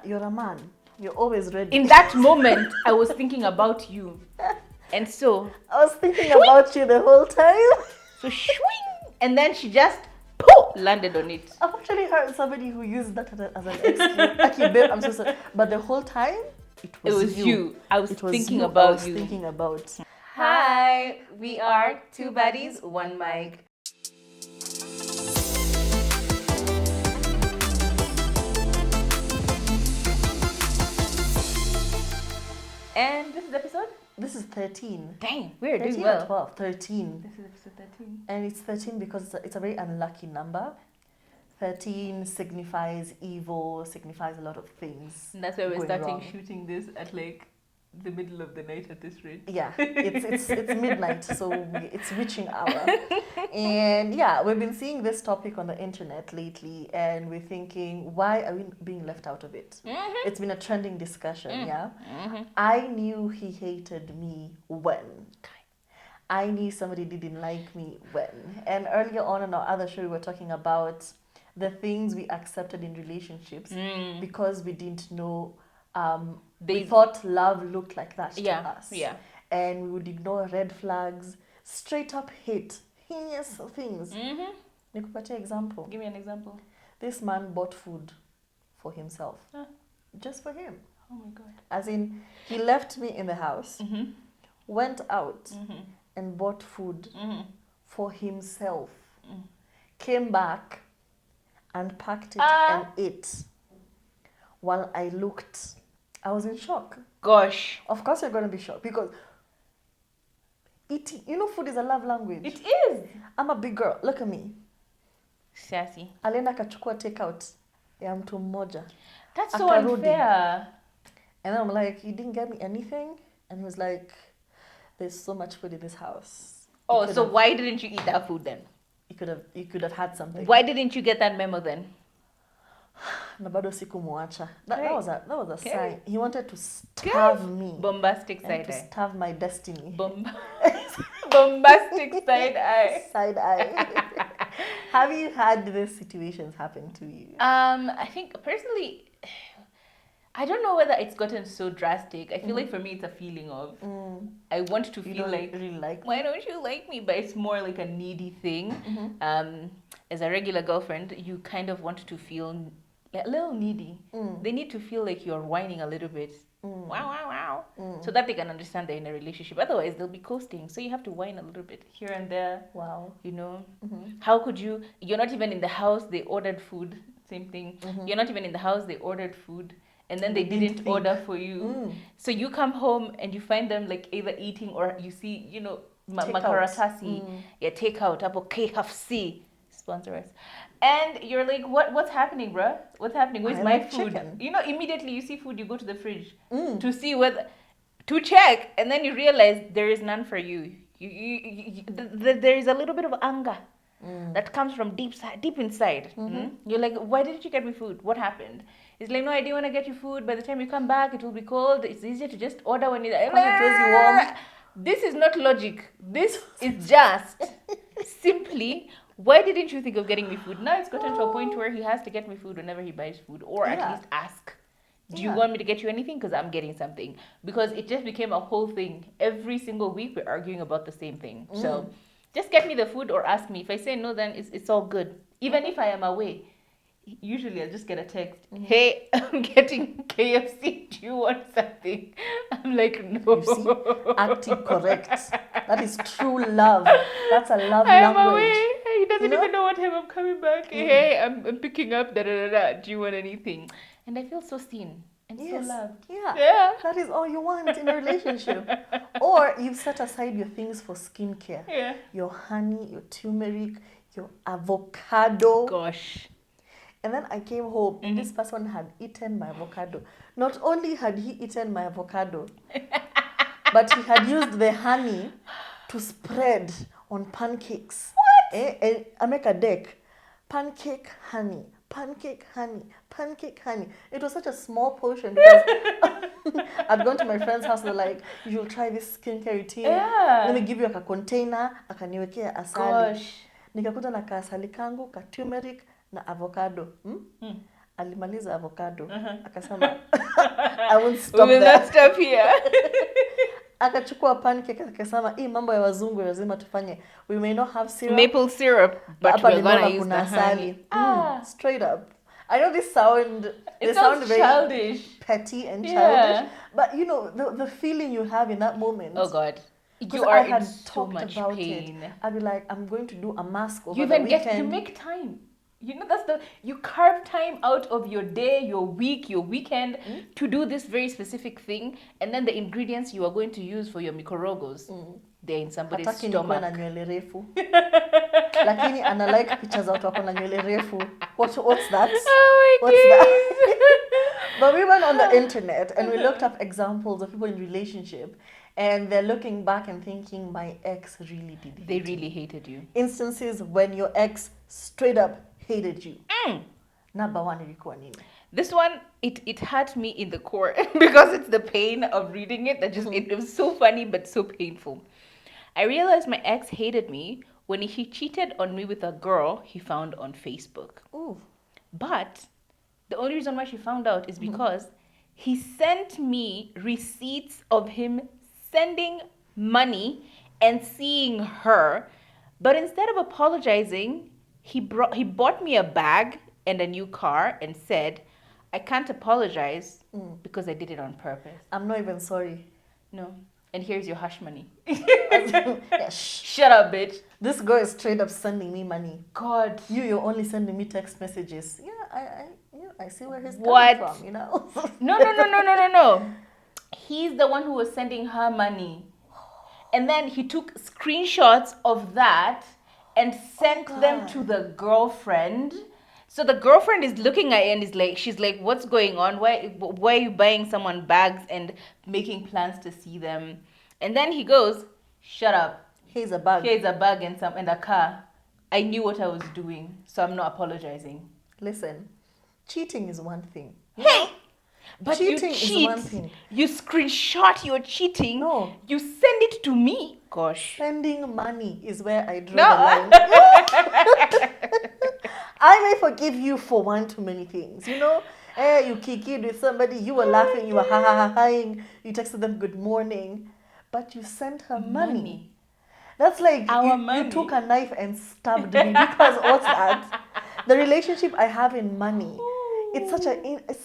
You're a man. You're always ready. In that moment, I was thinking about you. And so... I was thinking about you the whole time. So, swing! And then she just, poof, landed on it. I've actually heard somebody who used that as an excuse. Okay, babe, I'm so sorry. But the whole time, It was you. I was thinking I about was you. thinking about. Hi, we are Two Buddies, One Mic. And this is episode? This is 13. Dang, we're 13 doing or well. 12? 13. This is episode 13. And it's 13 because it's a very unlucky number. 13 signifies evil, signifies a lot of things. And that's why we're going starting wrong. shooting this at like the middle of the night at this rate. Yeah, it's midnight, so it's witching hour. And yeah, we've been seeing this topic on the internet lately, and we're thinking, why are we being left out of it? Mm-hmm. It's been a trending discussion, yeah? Mm-hmm. I knew he hated me when. I knew somebody didn't like me when. And earlier on in our other show, we were talking about the things we accepted in relationships because we didn't know we thought love looked like that to us. Yeah. And we would ignore red flags, straight up hate, heinous things. Mm-hmm. Nikupatia example. Give me an example. This man bought food for himself. Huh. Just for him. Oh my god. As in, he left me in the house, Mm-hmm. went out Mm-hmm. and bought food Mm-hmm. for himself. Mm. Came back and packed it and ate. While I looked, I was in shock. Gosh. Of course you're going to be shocked because eating, food is a love language. It is. I'm a big girl. Look at me. Sassy. Alienda akachukua takeout ya mtu mmoja. That's so Akarudi. unfair. And then I'm like, you didn't get me anything? And he was like, there's so much food in this house. Oh, so why didn't you eat that food then? You could have had something. Why didn't you get that memo then? Na bado sikumwacha. That Okay. was a Okay. sign. He wanted to starve me. Bombastic And side to eye. starve my destiny. Bombastic side eye. Side eye. Have you had these situations happen to you? I think personally, I don't know whether it's gotten so drastic. I feel like for me it's a feeling of I want to You feel don't like really like why don't you like me? But it's more like a needy thing. As a regular girlfriend, you kind of want to feel a little needy. They need to feel like you're whining a little bit. Wow. So that they can understand they're in a relationship. Otherwise, they'll be coasting. So you have to whine a little bit here and there. Wow. How could you? You're not even in the house. They ordered food. Same thing. You're not even in the house. They ordered food. And then they didn't order for you. So you come home and you find them like either eating or you see, makaratasi. Yeah, takeout. Apo KFC. Sponsor us. And you're like, what's happening, bruh? What's happening? Where's I my like food? chicken. Immediately you see food, you go to the fridge to see to check. And then you realize there is none for you. There is a little bit of anger that comes from deep inside. You're like, why didn't you get me food? What happened? It's like, no, I didn't want to get you food. By the time you come back, it will be cold. It's easier to just order when it was warm. This is not logic. This is just simply, why didn't you think of getting me food? Now it's gotten to a point where he has to get me food whenever he buys food, or at least ask. Do you want me to get you anything? Because I'm getting something. Because it just became a whole thing. Every single week we're arguing about the same thing. So just get me the food or ask me. If I say no, then it's all good. Even if I am away. Usually I'll just get a text. Hey, I'm getting KFC. Do you want something? I'm like, no. You see? Acting correct. That is true love. That's a love I'm language. away. He doesn't even know what time I'm coming back. Hey, I'm picking up. Da, da, da, da. Do you want anything? And I feel so seen and so loved. Yeah. That is all you want in a relationship. Or you've set aside your things for skincare. Yeah. Your honey, your turmeric, your avocado. Gosh. And then I came home and this person had eaten my avocado. Not only had he eaten my avocado, but he had used the honey to spread on pancakes. What? And I make a deck. Pancake honey. Pancake honey. Pancake honey. It was such a small portion because I'd gone to my friend's house. They're like, you'll try this skincare routine. Yeah. Let me give you a container. Akaniwekea asali. Gosh. Nikakuta na kaasali kangu, ka turmeric, na avocado. alimaliza avocado. Akasema, I won't We stop will there. not stop here. Akachukua pancake akasema, hii mambo ya wazungu lazima tufanye. We may not have syrup. Maple syrup, but hapa we're gonna nimeona use kuna the honey. asali. Straight up. I know this sound It sounds very childish. petty and Yeah. childish, but you know the feeling you have in that moment. Oh God. You Because are I had in so talked much about pain. it. I'd be like, I'm going to do a mask over You the even weekend. you make time. You know, you carve time out of your day, your week, your weekend to do this very specific thing, and then the ingredients you are going to use for your mikorogos, they're in somebody's Hataki nikuwe na stomach. nywele refu. Lakini ana like pictures za watu wako na nywele refu. What's that? Oh my What's God. that? But we went on the internet and we looked up examples of people in relationship, and they're looking back and thinking, my ex really did. They really hated you. Instances when your ex straight up hated you. Number one ilikuwa nini? This one, it hurt me in the core because it's the pain of reading it that just it was so funny but so painful. I realized my ex hated me when he cheated on me with a girl he found on Facebook. Ooh. But the only reason why she found out is because he sent me receipts of him sending money and seeing her. But instead of apologizing, he bought me a bag and a new car and said, I can't apologize because I did it on purpose. I'm not even sorry. No. And here's your hush money. Yeah, shh. Shut up, bitch. This girl is straight up sending me money. God. You're only sending me text messages. Yeah, I see where he's What? coming from, you know? No. He's the one who was sending her money. And then he took screenshots of that and sent them to the girlfriend. So the girlfriend is looking at it and she's like, what's going on? Why are you buying someone bags and making plans to see them? And then he goes, shut up. Here's a bag. Here's a bag and a car. I knew what I was doing, so I'm not apologizing. Listen, cheating is one thing. Hey! But Cheating you is cheat. one thing. You screenshot your cheating. No. You send it to me. Gosh. Spending money is where I draw No. the line. I may forgive you for one too many things, you know? You kikied with somebody, you were laughing, you were ha-ha-ha-ing, you texted them good morning, but you sent her money. That's like you took a knife and stabbed me because what's that? The relationship I have in money, it's such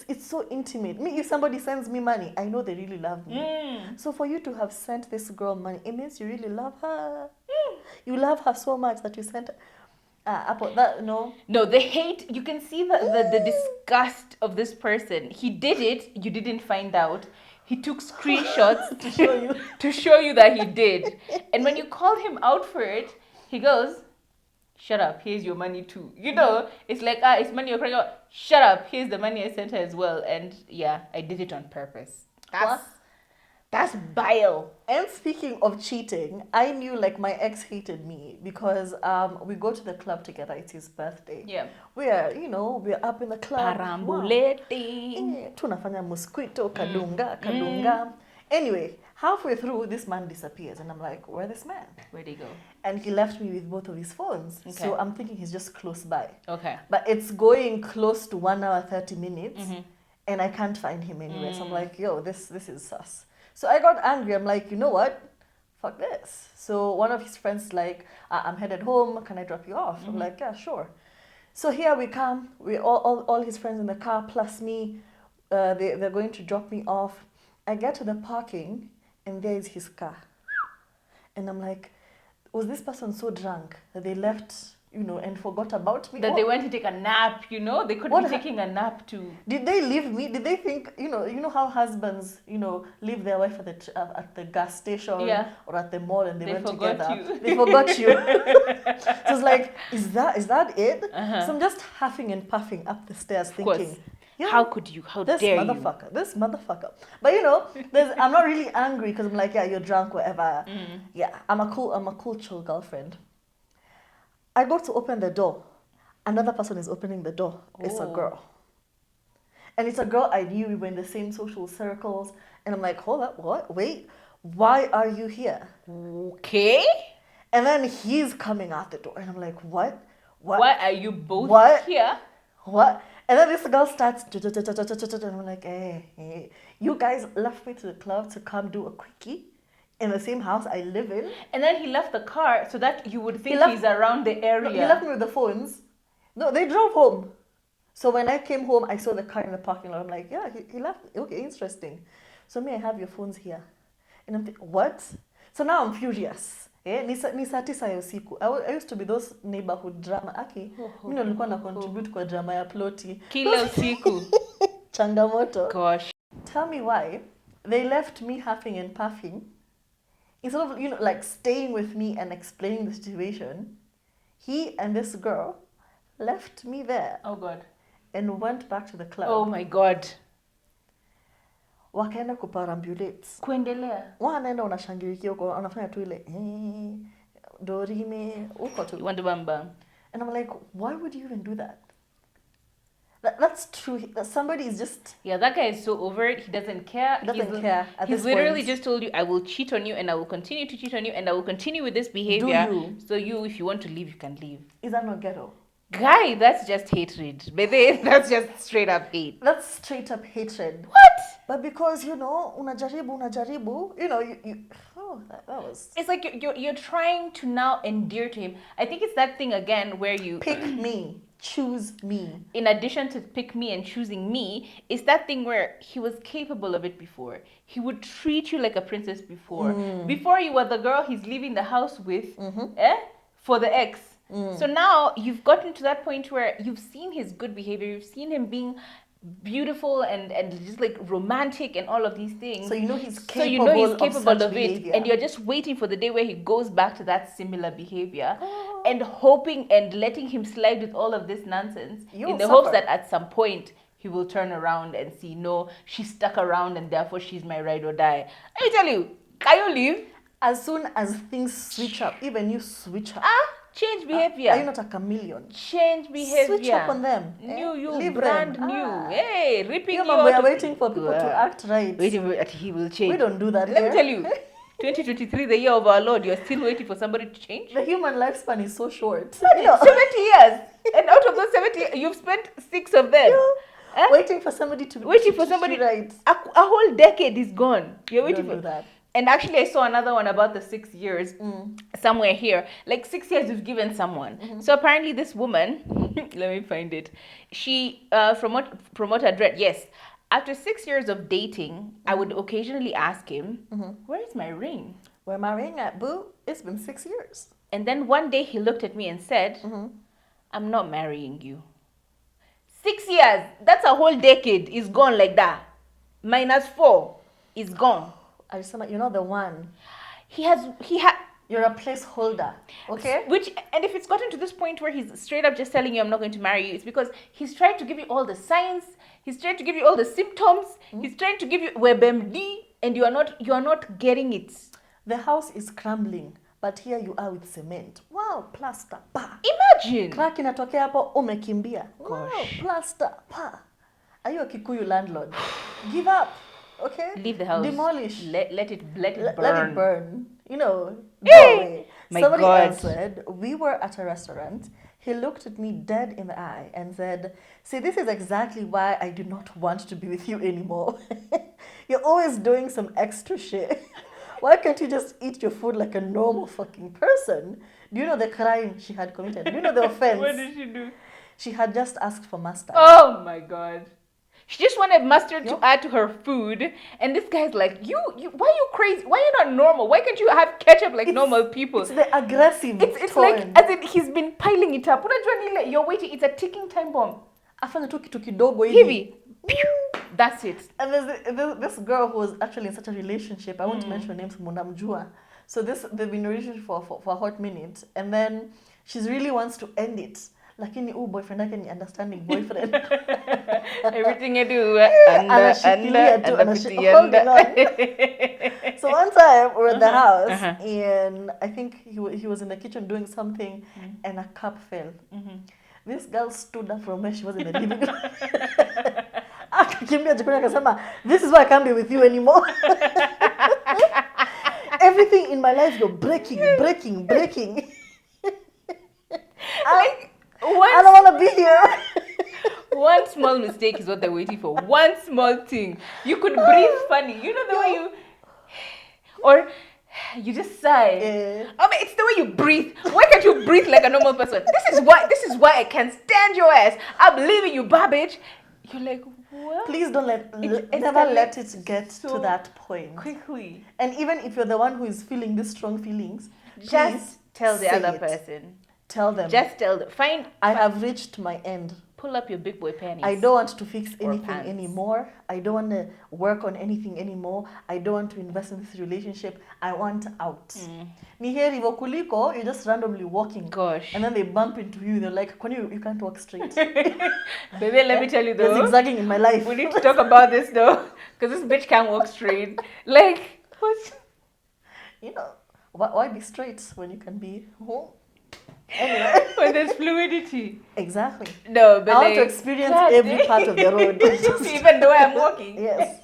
it's so intimate. Me, if somebody sends me money, I know they really love me. So for you to have sent this girl money, it means you really love her. You love her so much that you sent her. No, the hate, you can see the disgust of this person. He did it, you didn't find out. He took screenshots to show you that he did. And when you called him out for it, he goes, shut up, here's your money too. You know, it's like, it's money you're crying out. Shut up, here's the money I sent her as well. And yeah, I did it on purpose. That's bile. And speaking of cheating, I knew like my ex hated me because we go to the club together. It's his birthday. Yeah. We're up in the club. Parambuleting. Tunafanya mosquito, kadunga. Anyway, halfway through, this man disappears. And I'm like, where'd this man? Where'd he go? And he left me with both of his phones. Okay. So I'm thinking he's just close by. Okay. But it's going close to 1 hour, 30 minutes. And I can't find him anywhere. So I'm like, yo, this is sus. So I got angry. I'm like, you know what? Fuck this. So one of his friends like, I'm headed home. Can I drop you off? I'm like, yeah, sure. So here we come. We all his friends in the car plus me. They're going to drop me off. I get to the parking and there is his car. And I'm like, was this person so drunk that they left, and forgot about me? That they went to take a nap, They could be taking a nap too. Did they leave me? Did they think, you know how husbands, leave their wife at the gas station or at the mall and they went together? They forgot you. So it's like, is that it? So I'm just huffing and puffing up the stairs thinking, how could you? How dare you? This motherfucker. But I'm not really angry because I'm like, yeah, you're drunk, whatever. Yeah, I'm a cool, chill girlfriend. I go to open the door. Another person is opening the door. It's a girl. And it's a girl I knew. We were in the same social circles. And I'm like, hold up, what? Wait, why are you here? Okay. And then he's coming out the door. And I'm like, what? Why are you both here? What? And then this girl starts, and I'm like, hey, you guys left me to the club to come do a quickie in the same house I live in. And then he left the car so that you would think left- he's around the area. No, he left me with the phones. No, they drove home. So when I came home, I saw the car in the parking lot. I'm like, yeah, he left. Okay, interesting. So I have your phones here. And I'm thinking, what? So now I'm furious. Ni saa tisa ya usiku. I used to be those neighborhood drama. Aki, mimi nilikuwa na contribute kwa drama ya ploti. Kila usiku. Changamoto. Gosh. Tell me why they left me huffing and puffing instead of, like staying with me and explaining the situation. He and this girl left me there. Oh God. And went back to the club. Oh my God. Wakaenda kuparambulate. Kuendelea. Wanaenda unashangilikia huko, wanafanya tu ile dorime huko tu. You want to bam bam. And I'm like, why would you even do that? That's true. That somebody is just... Yeah, that guy is so over it. He doesn't care. He doesn't care at He's this literally point. just told you, I will cheat on you and I will continue to cheat on you and I will continue with this behavior. Do you? So you, if you want to leave, you can leave. Is that not ghetto? Guy, that's just hatred. But that's just straight up hate. That's straight up hatred. What? But because, unajaribu, that was... It's like you're trying to now endear to him. I think it's that thing again where you... Pick me. Choose me. In addition to pick me and choosing me, it's that thing where he was capable of it before. He would treat you like a princess before. Before you were the girl he's leaving the house with, for the ex. So now you've gotten to that point where you've seen his good behavior. You've seen him being beautiful and just like romantic and all of these things. So you know he's capable of such behavior. And you're just waiting for the day where he goes back to that similar behavior and hoping and letting him slide with all of this nonsense in the hopes that at some point he will turn around and see, no, she's stuck around and therefore she's my ride or die. I tell you, can you leave? As soon as things switch up, even you switch up. Change behavior. Are you not a chameleon? Change behavior. Switch up on them. Leave brand them. new. Hey, ripping you we are waiting for people to act right. Waiting for he will change. We don't do that Let here. me tell you, 2023, the year of our Lord, you're still waiting for somebody to change? The human lifespan is so short. 70 years. And out of those 70, you've spent 6 of them. Waiting for somebody to right. A whole decade is gone. You're waiting for that. And actually, I saw another one about the 6 years somewhere here. Like 6 years you've given someone. So apparently this woman, let me find it. She, from what I'd read, yes. After 6 years of dating, I would occasionally ask him, where is my ring? Where my ring at, boo? It's been 6 years. And then one day he looked at me and said, I'm not marrying you. 6 years. That's a whole decade. Is gone like that. -4 is gone. You're not the one. He had. You're a placeholder, okay? And if it's gotten to this point where he's straight up just telling you, I'm not going to marry you, it's because he's trying to give you all the signs. He's trying to give you all the symptoms. He's trying to give you WebMD, and you are not getting it. The house is crumbling, but here you are with cement. Wow, plaster, pa. Imagine. Crack inatokea hapo, umekimbia. Wow, Gosh. plaster, pa. Are you a Kikuyu landlord? Give up. Okay? Leave the house. Demolish. Let it burn. Let it burn. Go Hey! away. My Somebody God. else said, we were at a restaurant. He looked at me dead in the eye and said, see, this is exactly why I do not want to be with you anymore. You're always doing some extra shit. Why can't you just eat your food like a normal fucking person? Do you know the crime she had committed? Do you know the offense? What did she do? She had just asked for mustard. Oh my God. She just wanted mustard to add to her food. And this guy's like, you why are you crazy? Why are you not normal? Why can't you have ketchup like normal people? It's the aggressive It's tone. like, as in, he's been piling it up. You're waiting. It's a ticking time bomb. Afanya tu kitu kidogo Hivi. Pew! That's it. And there's this girl who was actually in such a relationship. I won't mention names, Munamjua. So they've been in a relationship for a hot minute. And then she really wants to end it. Lakini boyfriend yake ni understanding boyfriend. Everything I do. Anashikilia tu, holding on. So one time we're at the house and I think he was in the kitchen doing something and a cup fell. This girl stood up from where she was in the living room. Akakimbia jikoni akasema, this is why I can't be with you anymore. Everything in my life you're breaking. Like, I don't want to be here. One small mistake is what they're waiting for. One small thing. You could breathe funny. You know the way you... Or you just sigh. Yeah. I mean, it's the way you breathe. Why can't you breathe like a normal person? This is why I can't stand your ass. I'm leaving you, Babbage. You're like, what? Please don't It never let escalates it get so to that point. quickly. And even if you're the one who is feeling these strong feelings, Just please tell the say other it. person. Tell them. Just tell them. I have reached my end. Pull up your big boy panties. I don't want to fix Or anything pants. anymore. I don't want to work on anything anymore. I don't want to invest in this relationship. I want out. Ni heri hivyo kuliko you're just randomly walking. Gosh. And then they bump into you. They're like, you can't walk straight. Baby, let me tell you There's though. zigzagging in my life. We need to talk about this though. Because this bitch can't walk straight. Like, what? You know, why be straight when you can be home? Anyway. When there's fluidity. Exactly. No, but I want to like, experience God every damn. part of the road. Even the way I'm walking. Yes.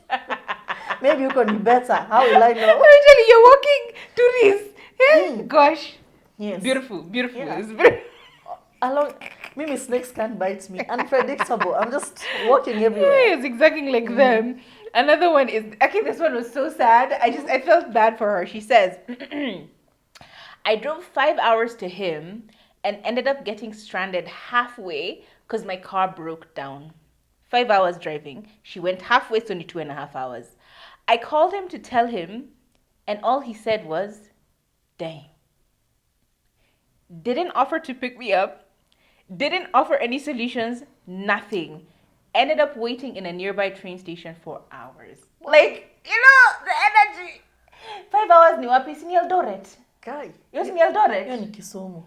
Maybe you can be better. How will I know? Actually, you're walking to this. Mm. Gosh. Yes. Beautiful. Yeah. It's beautiful. Along, maybe snakes can't bite me. Unpredictable. I'm just walking everywhere. Yes, exactly like them. Another one is, okay, this one was so sad. I felt bad for her. She says, I drove 5 hours to him and ended up getting stranded halfway because my car broke down. 5 hours driving. She went halfway, it's only 2.5 hours. I called him to tell him, and all he said was, dang. Didn't offer to pick me up. Didn't offer any solutions. Nothing. Ended up waiting in a nearby train station for hours. Like, you know, the energy. 5 hours ni wapi? Si ni Eldoret. Guy. You're in Eldoret. Hiyo ni Kisumu.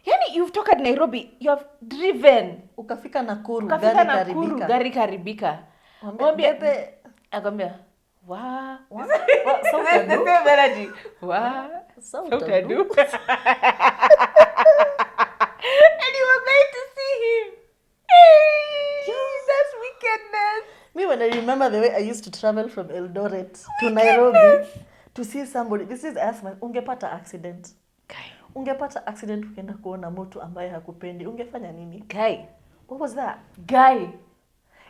Yani, you've talked Nairobi. You have driven. Ukafika Nakuru, Ukafika gari Nakuru, karibika. gari karibika. Mwambie, bebe, Akwambia, wa. sauti That's the adu. same energy. Wa. Sauti Sauti adu. adu. And you were going to see him. That's wickedness. Me, when I remember the way I used to travel from Eldoret to Nairobi to see somebody, this is asthma, ungepata accident. Ungepata accident ukienda kuona mtu ambaye hakupendi. Ungefanya nini? Guy. What was that? Guy.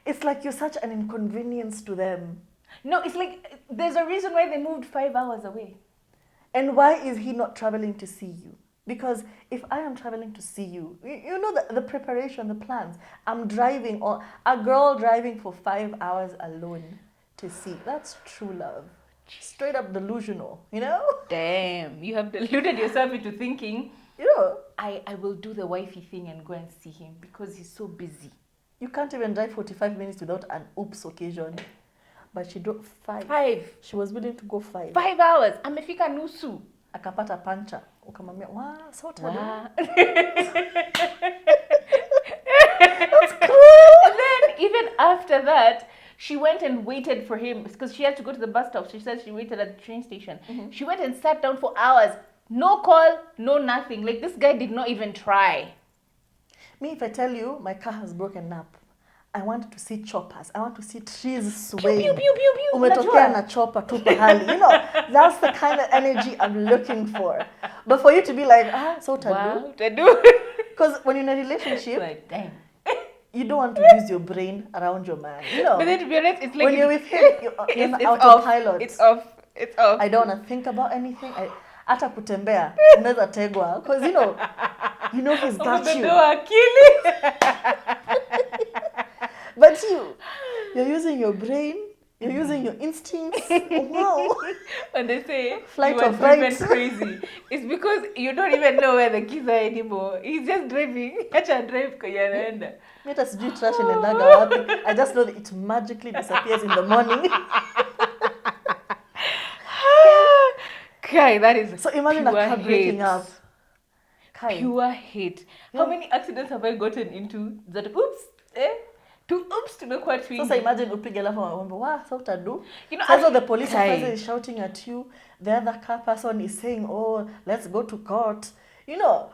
It's like you're such an inconvenience to them. No, it's like there's a reason why they moved 5 hours away. And why is he not traveling to see you? Because if I am traveling to see you, you know the preparation, the plans. I'm driving, or a girl driving for 5 hours alone to see. That's true love. Straight up delusional, you know? Damn, you have deluded yourself into thinking, You know, I will do the wifey thing and go and see him because he's so busy. you can't even drive 45 minutes without an oops occasion. But she drove 5. 5 She was willing to go 5. hours. Amefika nusu. Akapata pancha. Ukamwambia, wow, so tired. Wow. That's cool. And then even after that, she went and waited for him because she had to go to the bus stop. She said she waited at the train station. She went and sat down for hours. No call, no nothing. Like, this guy did not even try. Me, if I tell you my car has broken up, I want to see choppers. I want to see trees swaying. Pew, pew, pew, pew. Umetokea Unajua? na chopper tu pahali. You know, that's the kind of energy I'm looking for. But for you to be like, so tadu. Wow, to do. Because when you're in a relationship, Like, damn. you don't want to use your brain around your man. You know, But then to be honest, it's like when you're with him, you're it's on off. autopilot. It's off. It's off. I don't want to think about anything. Hata kutembea, unaweza tegwa. Because, you know he's got you. But you're using your brain, you're using your instincts. Wow. When they say Flight you are of driven rights. crazy, it's because you don't even know where the keys are anymore. He's just driving. Acha drive kwenye anaenda. Meta sijui trash inaendaga wapi. I just know that it magically disappears in the morning. Kai, that is So imagine a pure car breaking hate. up. Kai. Pure hate. How many accidents have I gotten into that oops, to oops tumekuwa twingi. Sasa imagine upige alafu wamwambia, wow, so utadu. You know, So the police Kai. officer is shouting at you. The other car person is saying, oh, let's go to court. You know,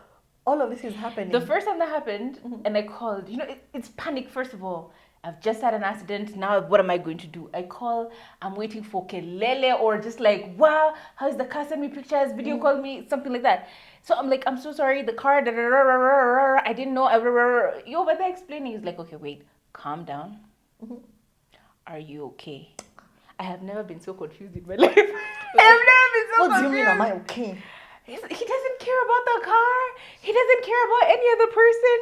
all of this is happening. The first time that happened, and I called, it's panic, first of all. I've just had an accident. Now, what am I going to do? I call, I'm waiting for kelele or just like, wow, how's the car? Send me pictures, video call me, something like that. So I'm like, I'm so sorry, the car, I didn't know. You over there explaining. He's like, okay, wait, calm down. Mhm. Are you okay? I have never been so confused in my life. I have never been so What do you confused. mean, am I okay? He doesn't care about the car. He doesn't care about any other person.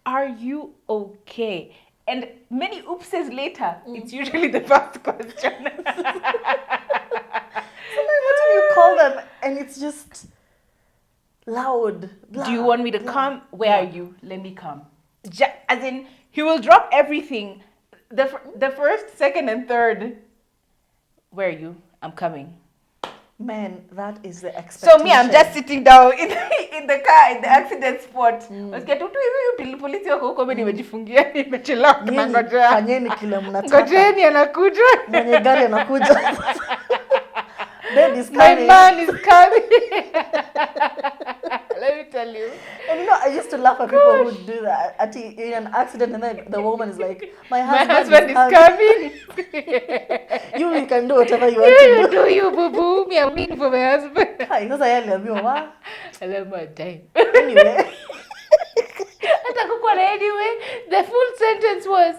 Are you okay? And many oopses later, it's usually the first question. Sometimes what time you call them and it's just loud. Blah, Do you want me to blah, come? Where blah. are you? Let me come. As in, he will drop everything. The first, second, and third. Where are you? I'm coming. Man, that is the So expectation. me, I'm just sitting down in the car in the accident spot. Nasikia tu hivi polisi wako huko mimi nimejifungia nimechelewa Nyinyi, nangojea. fanyeni kile mnataka. Ngojeni anakuja. Mwenye gari anakuja. Babe is My coming. man is coming. Let me tell you. And you know, I used to laugh at people who do that. In an accident, and then the woman is like, my husband is coming. You can do whatever you want You to do. do you, boo boo. Me, I'm waiting for my husband. Hai, sasa yeye aliambiwa wa. I love my time. Anyway. Hata kukuwa na anyway, the full sentence was,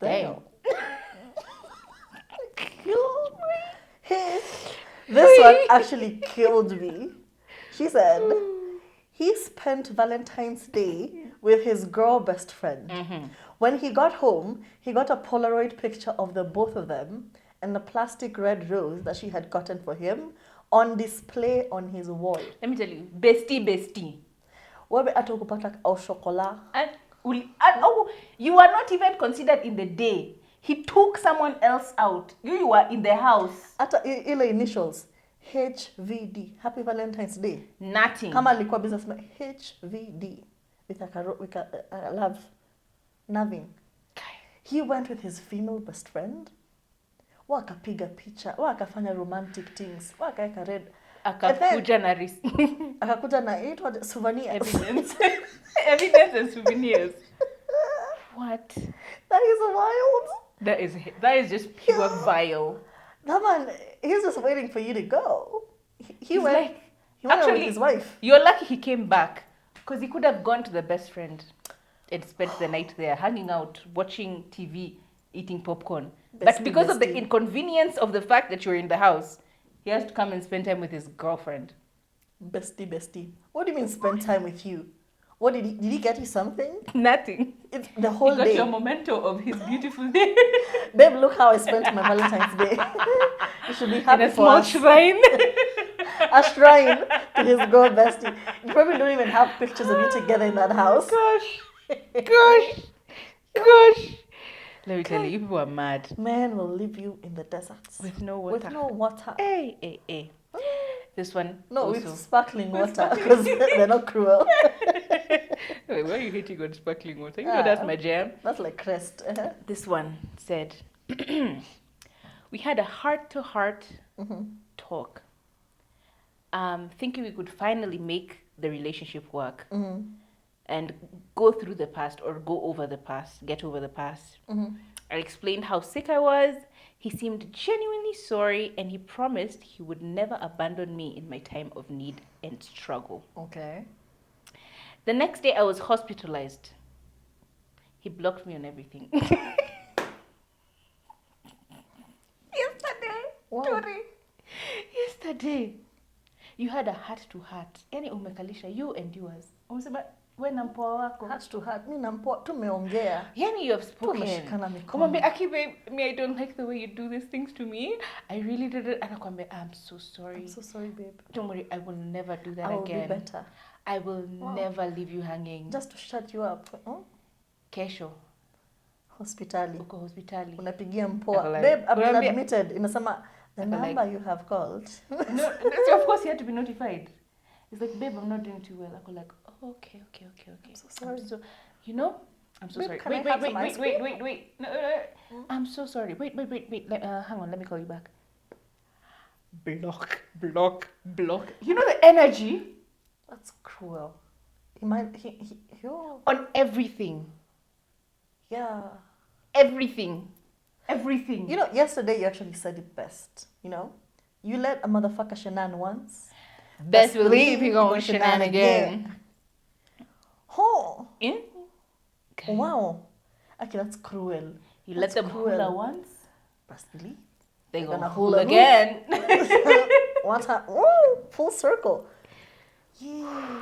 damn. Killed me. This one actually killed me. She said, he spent Valentine's Day with his girl best friend. When he got home, he got a Polaroid picture of the both of them and a plastic red rose that she had gotten for him on display on his wall. Let me tell you, bestie. Wewe hata ukupata au chocolat. You are not even considered in the day. He took someone else out. You were in the house. Hata ile initials HVD, Happy Valentine's Day. Nothing. Kama alikuwa businessman, HVD with a love, nothing. He went with his female best friend. Wakapiga picha, wakafanya romantic things, wakaeka red. Akakuja na Akakuja na it souvenir evidence. Evidence and souvenirs. What? That is wild. That is just pure vile. That man, he's just waiting for you to go. He went. Like, He went out actually, with his wife. You're lucky he came back, because he could have gone to the best friend and spent the night there, hanging out, watching TV, eating popcorn. But because of the inconvenience of the fact that you're in the house, he has to come and spend time with his girlfriend. Bestie. What do you mean spend time with you? What did he get you something? Nothing. It's the whole He got day. your memento of his beautiful day. Babe, look how I spent my Valentine's Day. You should be happy In a for small us. shrine. A shrine to his girl bestie. You probably don't even have pictures of you together in that house. Gosh. Let me tell you, you people are mad. Man will leave you in the deserts. With no water. With no water. Hey. This one. No, also. with sparkling water because they're not cruel. Wait, why are you hating on sparkling water? You know that's my jam. That's like crest. This one said, we had a heart-to-heart talk, thinking we could finally make the relationship work and go through the past or go over the past, get over the past. I explained how sick I was. He seemed genuinely sorry and he promised he would never abandon me in my time of need and struggle. Okay. The next day I was hospitalized. He blocked me on everything. Yesterday, you had a heart-to-heart. Yani umekalisha you and yours. Umesema, we na mpoa wako. Heart to heart. Mi na mpoa tumeongea. Yani you have spoken. Tumeshikana mikono. Umwambia, Aki babe, me I don't like the way you do these things to me. I really did it. Anakwambia, I'm so sorry. I'm so sorry, babe. Don't worry, I will never do that I will again. be better. I will never leave you hanging. Just to shut you up. Kesho, Hospitali. uko hospitali. Unapigia mpoa. Like, Babe, I've been unaambia- admitted. Inasema, the number like- you have called. No, so of course you had to be notified. It's like, babe, I'm not doing too well. I go like, oh, okay. I'm so sorry. I'm so Babe, sorry. can I have some ice Wait. No. I'm so sorry. Wait. Hang on, let me call you back. Block. You know the energy That's cruel. He might, yo. on everything. Yeah. Everything. You know, yesterday you actually said it best. You know, you let a motherfucker shenan once. Best believe he gonna shenan again. Oh, In? wow. Okay, that's cruel. You let That's them cruel. hula once, Personally, they're gonna gonna hula hula again. one time, ooh, full circle. Yeah.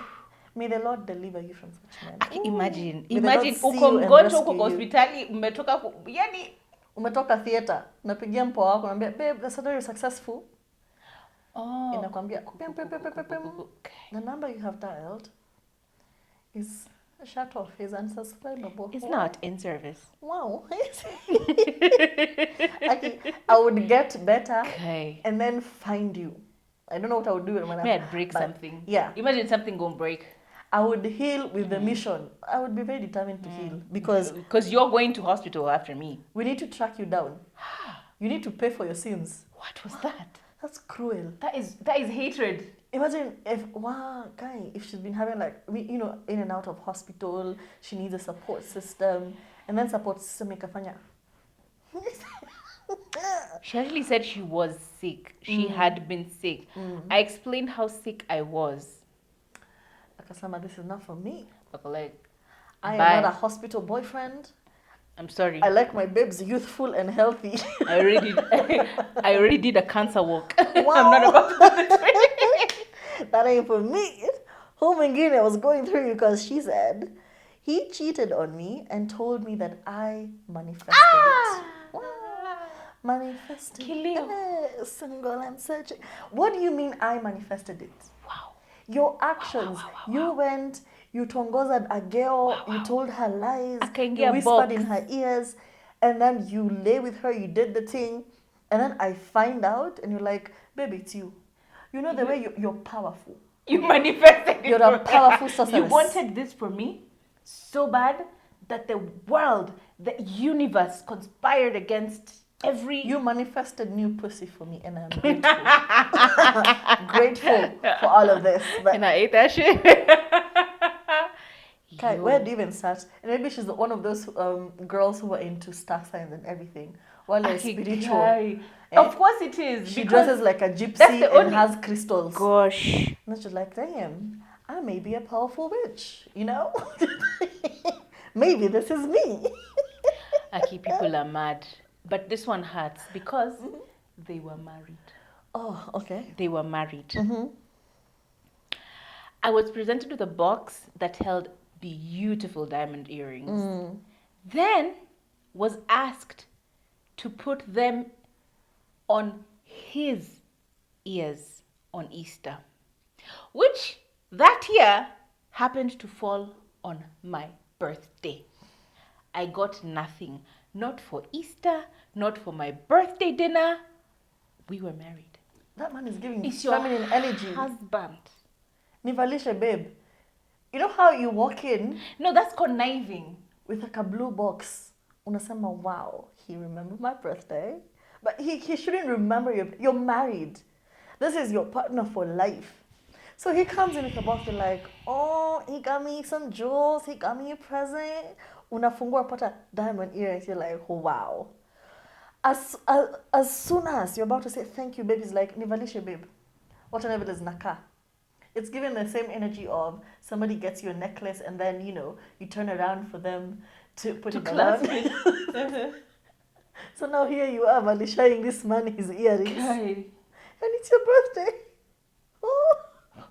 May the Lord deliver you from such men. Aki, imagine May the Lord imagine see uko you and mgonjwa uko rescue kwa you. hospitali mmetoka yani Umetoka theater, unapigia mpoa wako, unamwambia, babe, the surgery is successful. oh Inakwambia, pim, pim, pim, pim, pim, pim. The number you have dialed is shut off, is unsusceptible. it's Wow. not in service. Wow. Actually, I would get better Okay. and then find you. I don't know what I would do when May I break but something? yeah. Imagine something gonna break. I would heal with the mission. I would be very determined to heal because you're going to hospital after me. we need to track you down. You need to pay for your sins. What was that? That's cruel. That is hatred. Imagine if if she's been having like in and out of hospital, she needs a support system, and then support system ikafanya. She actually said she was sick. She had been sick. I explained how sick I was. Akasema, this is not for me. Like, I bye. am not a hospital boyfriend. I'm sorry. I like my babes youthful and healthy. I already did a cancer walk. Wow. I'm not about That ain't for me. Who mwingine was going through because she said he cheated on me and told me that I manifested it. Wow. Manifested. Kilio. Single and searching. What do you mean I manifested it? Wow. Your actions. You went, you tongozed a girl, you told her lies, Akaingia you whispered box. in her ears, and then you lay with her, you did the thing, and then I find out, and you're like, baby, it's you. You know the way you're powerful. You manifested it. You're a for- powerful sorceress. You wanted this for me so bad that the world, the universe conspired against every... You manifested new pussy for me, and I'm grateful. Grateful for all of this. But And I ate that shit. Kai, Yo. where do you even start? And maybe she's one of those girls who are into star signs and everything. While they're Aki, spiritual. Kai. Eh? Of course it is. She because- dresses like a that's gypsy the and only- has crystals. Gosh. And then she's like, damn, I may be a powerful witch, you know? Maybe this is me. Aki, people are mad. But this one hurts because they were married. Oh, okay. They were married. Mm-hmm. I was presented with a box that held beautiful diamond earrings. Then was asked to put them on his ears on Easter, which that year happened to fall on my birthday. I got nothing, not for Easter, not for my birthday dinner. We were married. That man is giving It's your feminine energy. husband. Nivalisha, babe. You know how you walk in No, that's conniving. with like a blue box? Unasema, wow, he remembered my birthday. But he shouldn't remember you're married. This is your partner for life. So he comes in with a box and like, oh, he got me some jewels, he got me a present. Unafungua pata diamond earrings, you're like, wow. As soon as you're about to say thank you, babe, he's like, nivalishe, babe. What an evidence naka. It's given the same energy of somebody gets you a necklace and then, you turn around for them to put it clasp around. So now here you are, Vali, showing this man his earrings. Kai. And it's your birthday. Oh.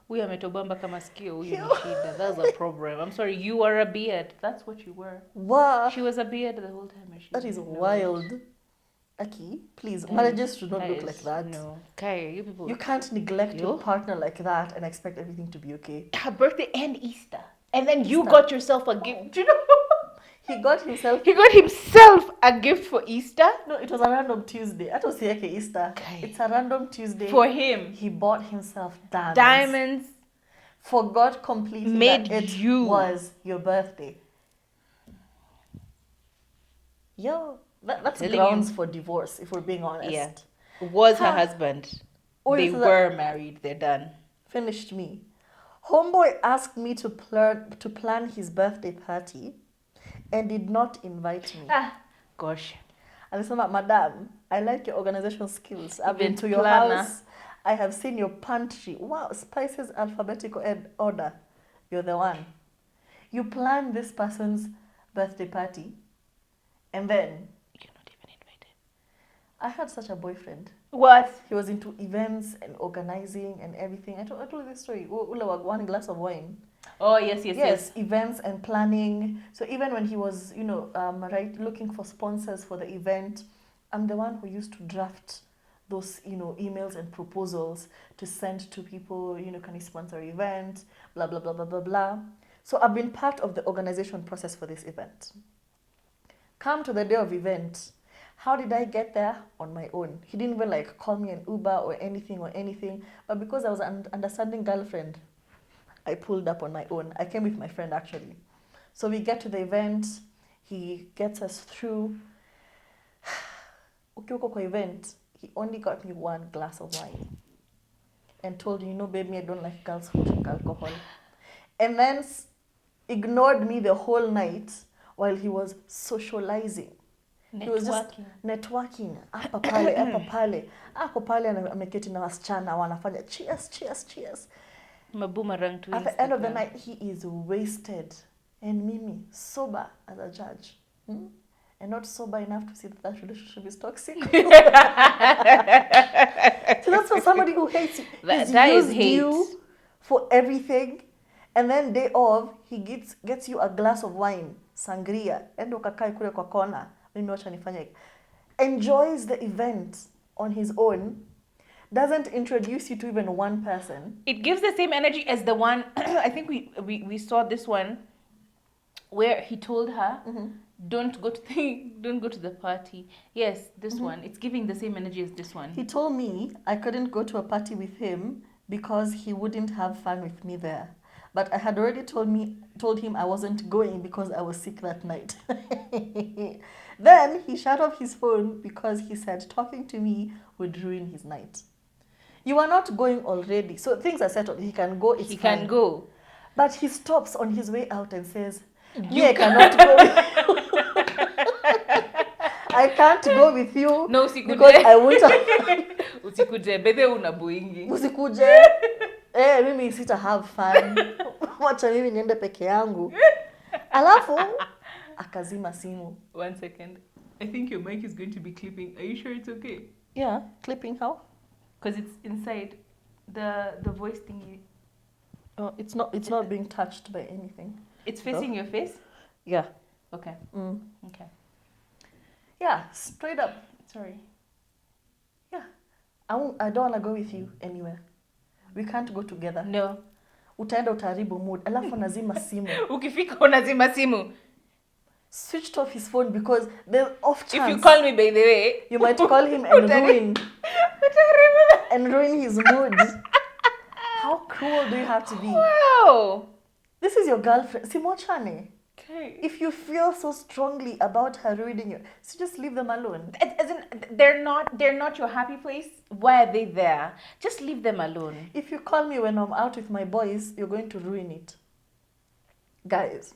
Huyu ametobamba kama sikio, huyu ni shida. That's a problem. I'm sorry, you are a beard. That's what you were. Wow. She was a beard the whole time. and she That is didn't know wild. it. Aki, please, That marriages is- should not that look is- like that. No. Kai, you people. You can't neglect your You? partner like that and expect everything to be okay. Her birthday and Easter. And then you Easter. got yourself a gift. Do you know? He got himself. He got himself a gift for Easter. No, it was a random Tuesday. I don't see like Easter. Okay. It's a random Tuesday. For him. He bought himself diamonds. Diamonds. Forgot completely Made that it you. was your birthday. Yo, that's Telling grounds for divorce, if we're being honest. Yeah. Was her Ha. husband. Oh, They so that- were married. They're done. Finished me. Homeboy asked me to plan his birthday party and did not invite me. Gosh. Alisema, Madam, I like your organizational skills. I've been Event to your planner. house. I have seen your pantry. Wow, spices alphabetical order. You're the one. You planned this person's birthday party And then You're not even invited. I had such a boyfriend. What? He was into events and organizing and everything. I told you this story. Ule wa 1 glass of wine. Oh, yes. Yes, events and planning. So even when he was, looking for sponsors for the event, I'm the one who used to draft those, emails and proposals to send to people, can you sponsor an event, blah, blah, blah, blah, blah, blah. So I've been part of the organization process for this event. Come to the day of event. How did I get there? On my own. He didn't even call me an Uber or anything. But because I was an understanding girlfriend, I pulled up on my own. I came with my friend actually. So we get to the event. He gets us through. Ukiuko kwa event, he only got me 1 glass of wine. And told me, baby, I don't like girls who drink alcohol. And then ignored me the whole night while he was socializing. He was just networking. Hapa pale. Ako pale ameketi na wasichana wanafanya cheers. Maboomerang to At the end of the night, he is wasted. And Mimi, sober as a judge. And not sober enough to see that relationship is toxic. So that's for somebody who hates you. He's used you for everything. And then day of, he gets you a glass of wine, sangria, endo kakai kule kwa kona. Mimi wacha nifanye. Enjoys the event on his own. Doesn't introduce you to even one person. It gives the same energy as the one, I think we saw this one, where he told her, don't go to the party. Yes, this one. It's giving the same energy as this one. He told me I couldn't go to a party with him because he wouldn't have fun with me there. But I had already told him I wasn't going because I was sick that night. Then he shut off his phone because he said talking to me would ruin his night. You are not going already. So things are settled. He can go. He can go. But he stops on his way out and says, I cannot go with you. I can't go with you. No, usikuje. Because I won't have usikuje. Bebe unabuingi. Usikuje. Mimi sita have fun. Wacha mimi niende peke yangu. Alafu akazima simu. 1 second. I think your mic is going to be clipping. Are you sure it's okay? Yeah, clipping how? Because it's inside the voice thingy. Oh, it's not being touched by anything. It's facing your face? Yeah. Okay. Okay. Yeah, straight up. Sorry. Yeah. I don't want to go with you anywhere. We can't go together. No. Utaenda utaharibu mood. Alafu nazima simu. Ukifika unazima simu. Switched off his phone because there's off chance. If you call me, by the way, you might call him and ruin his mood. How cruel do you have to be? Wow. This is your girlfriend. Simochane. Okay. If you feel so strongly about her ruining you, so just leave them alone. As in, they're not your happy place. Why are they there? Just leave them alone. If you call me when I'm out with my boys, you're going to ruin it. Guys,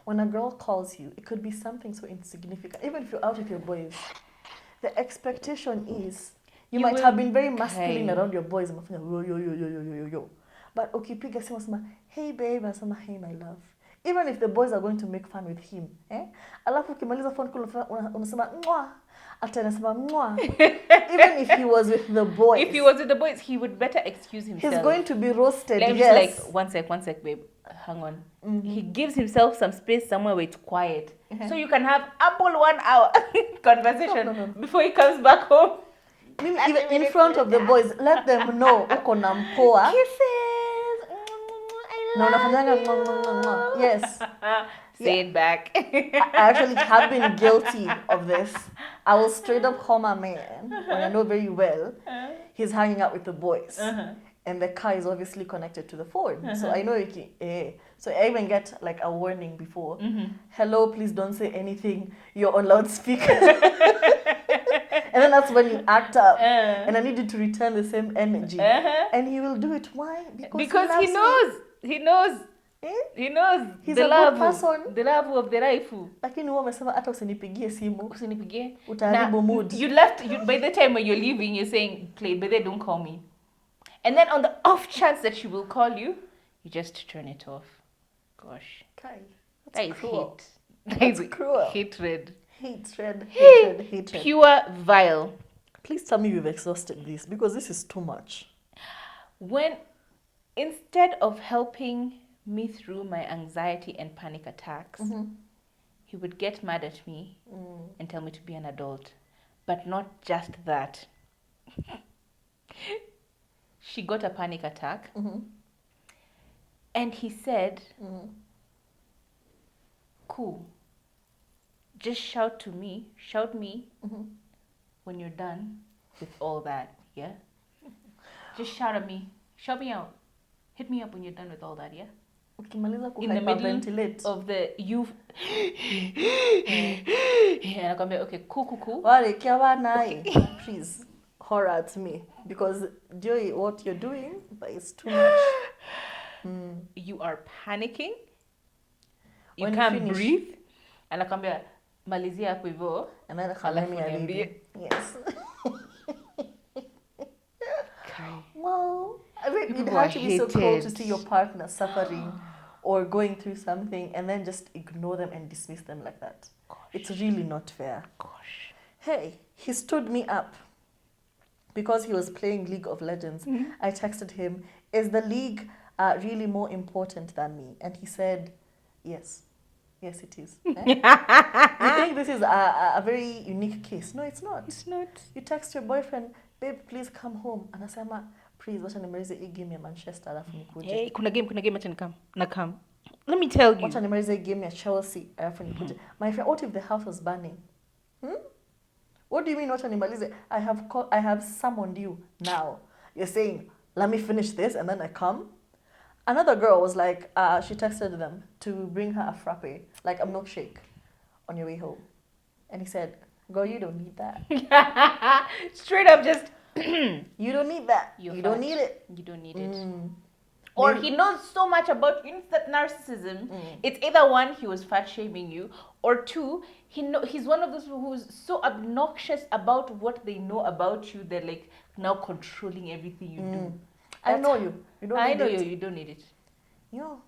when a girl calls you, it could be something so insignificant. Even if you're out with your boys, the expectation is you might have been very masculine around your boys. Yo. But ukipiga simu unasema, hey babe, unasema, hey my love. Even if the boys are going to make fun with him, alafu ukimaliza phone call unasema mwa, ata anasema mwa. Even if he was with the boys. If he was with the boys, he would better excuse himself. He's going to be roasted. Let me yes. just one sec, babe. Hang on. He gives himself some space somewhere where it's quiet. So you can have ample 1 hour conversation No. before he comes back home. Even in front of the boys, let them know uko na mpoa. Kisses. Na unafanyanga yes. Say it back. I actually have been guilty of this. I will straight up call my man when I know very well he's hanging out with the boys. And the car is obviously connected to the phone. So I know it can, so I even get like a warning before. Hello, please don't say anything. You're on loudspeaker. And then that's when you act up. And I need you to return the same energy. And he will do it. Why? Because he knows. He knows. He knows. He's the a love, good person. The love of the rifle. Lakini huwa umesema hata usinipigie simu. Usinipigie. Utaharibu mood. You left, by the time when you're leaving, you're saying, Clay, but they don't call me. And then on the off chance that she will call you, you just turn it off. Gosh. Okay. That is cruel. hate. That is cruel. hatred. Hatred. Pure vile. Please tell me you've exhausted this because this is too much. When instead of helping me through my anxiety and panic attacks, he would get mad at me and tell me to be an adult. But not just that. She got a panic attack. And he said, cool. Just shout me when you're done with all that, yeah? Just shout at me. Shout me out. Hit me up when you're done with all that, yeah? Ukimaliza In the middle kuhyperventilate. of the you. And I come back, okay, cool. Wale, kiawa nai. Please, horror at me. Because Joey, what you're doing, but it's too much. You are panicking. You When you can't finish. breathe. And I come back, malizia hapo hivyo. And then Alafu Khalemi niambie. Adidi. Yes. Well, I mean, You it people had are to be so cool to hated. see your partner suffering or going through something and then just ignore them and dismiss them like that. It's really not fair. Gosh. Hey, he stood me up because he was playing League of Legends. I texted him, is the league really more important than me? And he said, yes. Yes, it is. You think this is a very unique case? No, it's not. It's not. You text your boyfriend, babe, please come home. Anasema, please, wacha nimalize hii game ya Manchester alafu nikuje. Hey, kuna game acha nakam. Let me tell you. Wacha nimalize hii game ya Chelsea alafu nikuje. My friend, what if the house was burning? What do you mean wacha nimalize? I have summoned you now. You're saying, let me finish this and then I come? Another girl was like, she texted them to bring her a frappe, like a milkshake, on your way home. And he said, girl, you don't need that. Straight up just You don't need that. You're You don't fat. need it. You don't need it. Mm. Or Maybe- he knows so much about that narcissism. It's either one, he was fat shaming you, or two, he's one of those people who's so obnoxious about what they know about you. They're like now controlling everything you do. I That's- know you. You don't I need know it. you don't need it. Yo,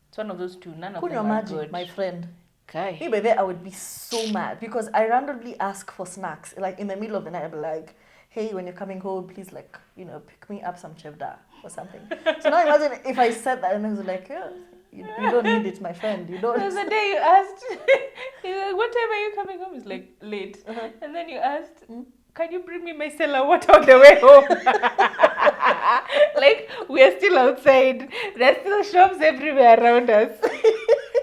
It's one of those two. None of could you them are imagine, good. my friend? Okay. Me by there, I would be so mad because I randomly ask for snacks. Like in the middle of the night, I'd be like, hey, when you're coming home, please, like, pick me up some chevda or something. So now imagine if I said that and I was like, yeah, you don't need it, my friend. You don't. There was a day you asked, he's like, what time are you coming home? It's like, late. And then you asked, can you bring me my cellar water on the way home? Like, we are still outside. There's still shops everywhere around us.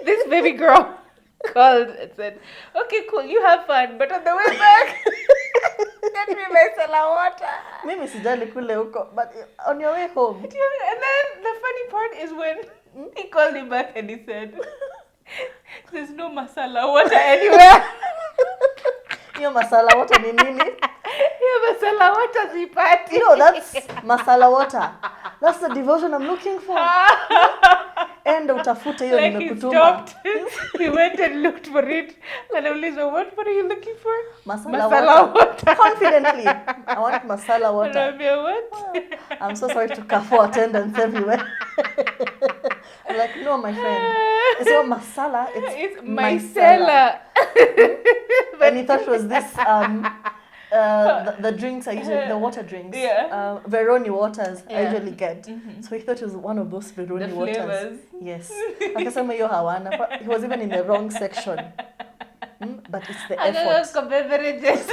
This baby girl called and said, okay, cool, you have fun, but on the way back, get me my cellar water. Mimi sijali kule huko, but on your way home. And then the funny part is when he called him back and he said, there's no masala water anywhere. Hiyo masala water ni nini? Hiyo masala water sipati. That's masala water. That's the devotion I'm looking for. Enda utafute hiyo Like he nimekutuma. stopped. He went and looked for it. And I was like, what are you looking for? Masala Masala water. Confidently. I want masala And water. I'm like, what? I'm so sorry to Carrefour attendants everywhere. I'm like, no, my friend. It's not masala, it's micellar. And he thought it was this, the drinks I usually, the water drinks. Yeah. Veroni waters I Yeah. usually get. So he thought it was one of those Veroni The waters. flavors. Yes. Akasema hiyo hawana. He was even in the wrong section. But it's the effort. Beverages.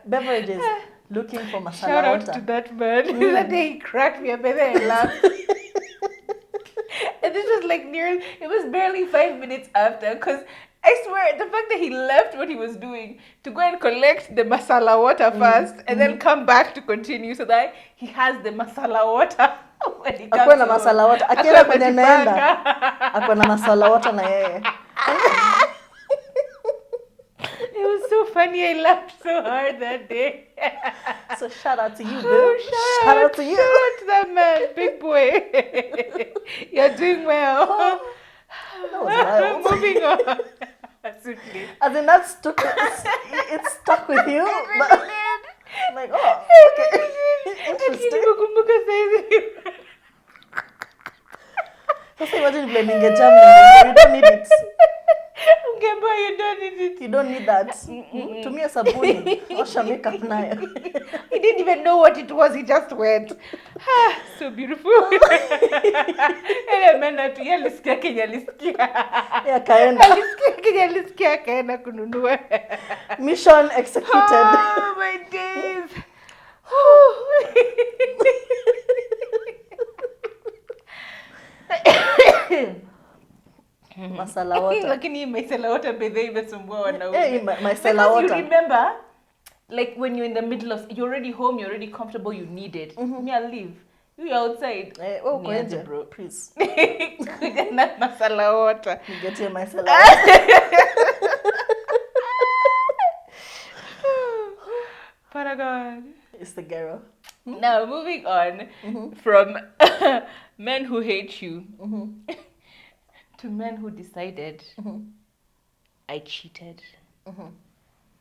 Beverages. Looking for masala Shout out water. to that man. That day he cracked me up and then I laughed. And this was like it was barely 5 minutes after, because I swear the fact that he left what he was doing to go and collect the masala water first and then come back to continue so that he has the masala water when he comes Akuwe na home. masala water. Akuwe Akienda kwenye naenda. amejipanga. Akuwe na masala water na yeye. It was so funny. I laughed so hard that day. So shout out to you, Oh, boo. Shout out to you. Shout out to that man, big boy. You're doing well. That was wild. Moving on. Swiftly. As in that stuck, it's stuck with you. But I'm like, oh, okay. Interesting. Nimekumbuka saizi. Sasa imagine blaming a jam. You don't need it. you don't need that, tumia sabuni, osha makeup nayo. He didn't even know what it was. He just went. So beautiful. Ele mena tu yalisikia Kenya alisikia. Yeah, kaenda. Alisikia Kenya alisikia kaenda kununua. Mission executed. Oh my days. Masala water. Lakini masala water bedhe imesumbua wanaume. Hey, masala Because water. you remember, like when you're in the middle of, you're already home, you're already comfortable, you need it. Me, I'll leave. You're outside. Oh, Niaje, kwenye, bro. please. Kuja na masala water. Get your masala water. Paragon. It's the girl. Now, moving on from men who hate you to men who decided, I cheated.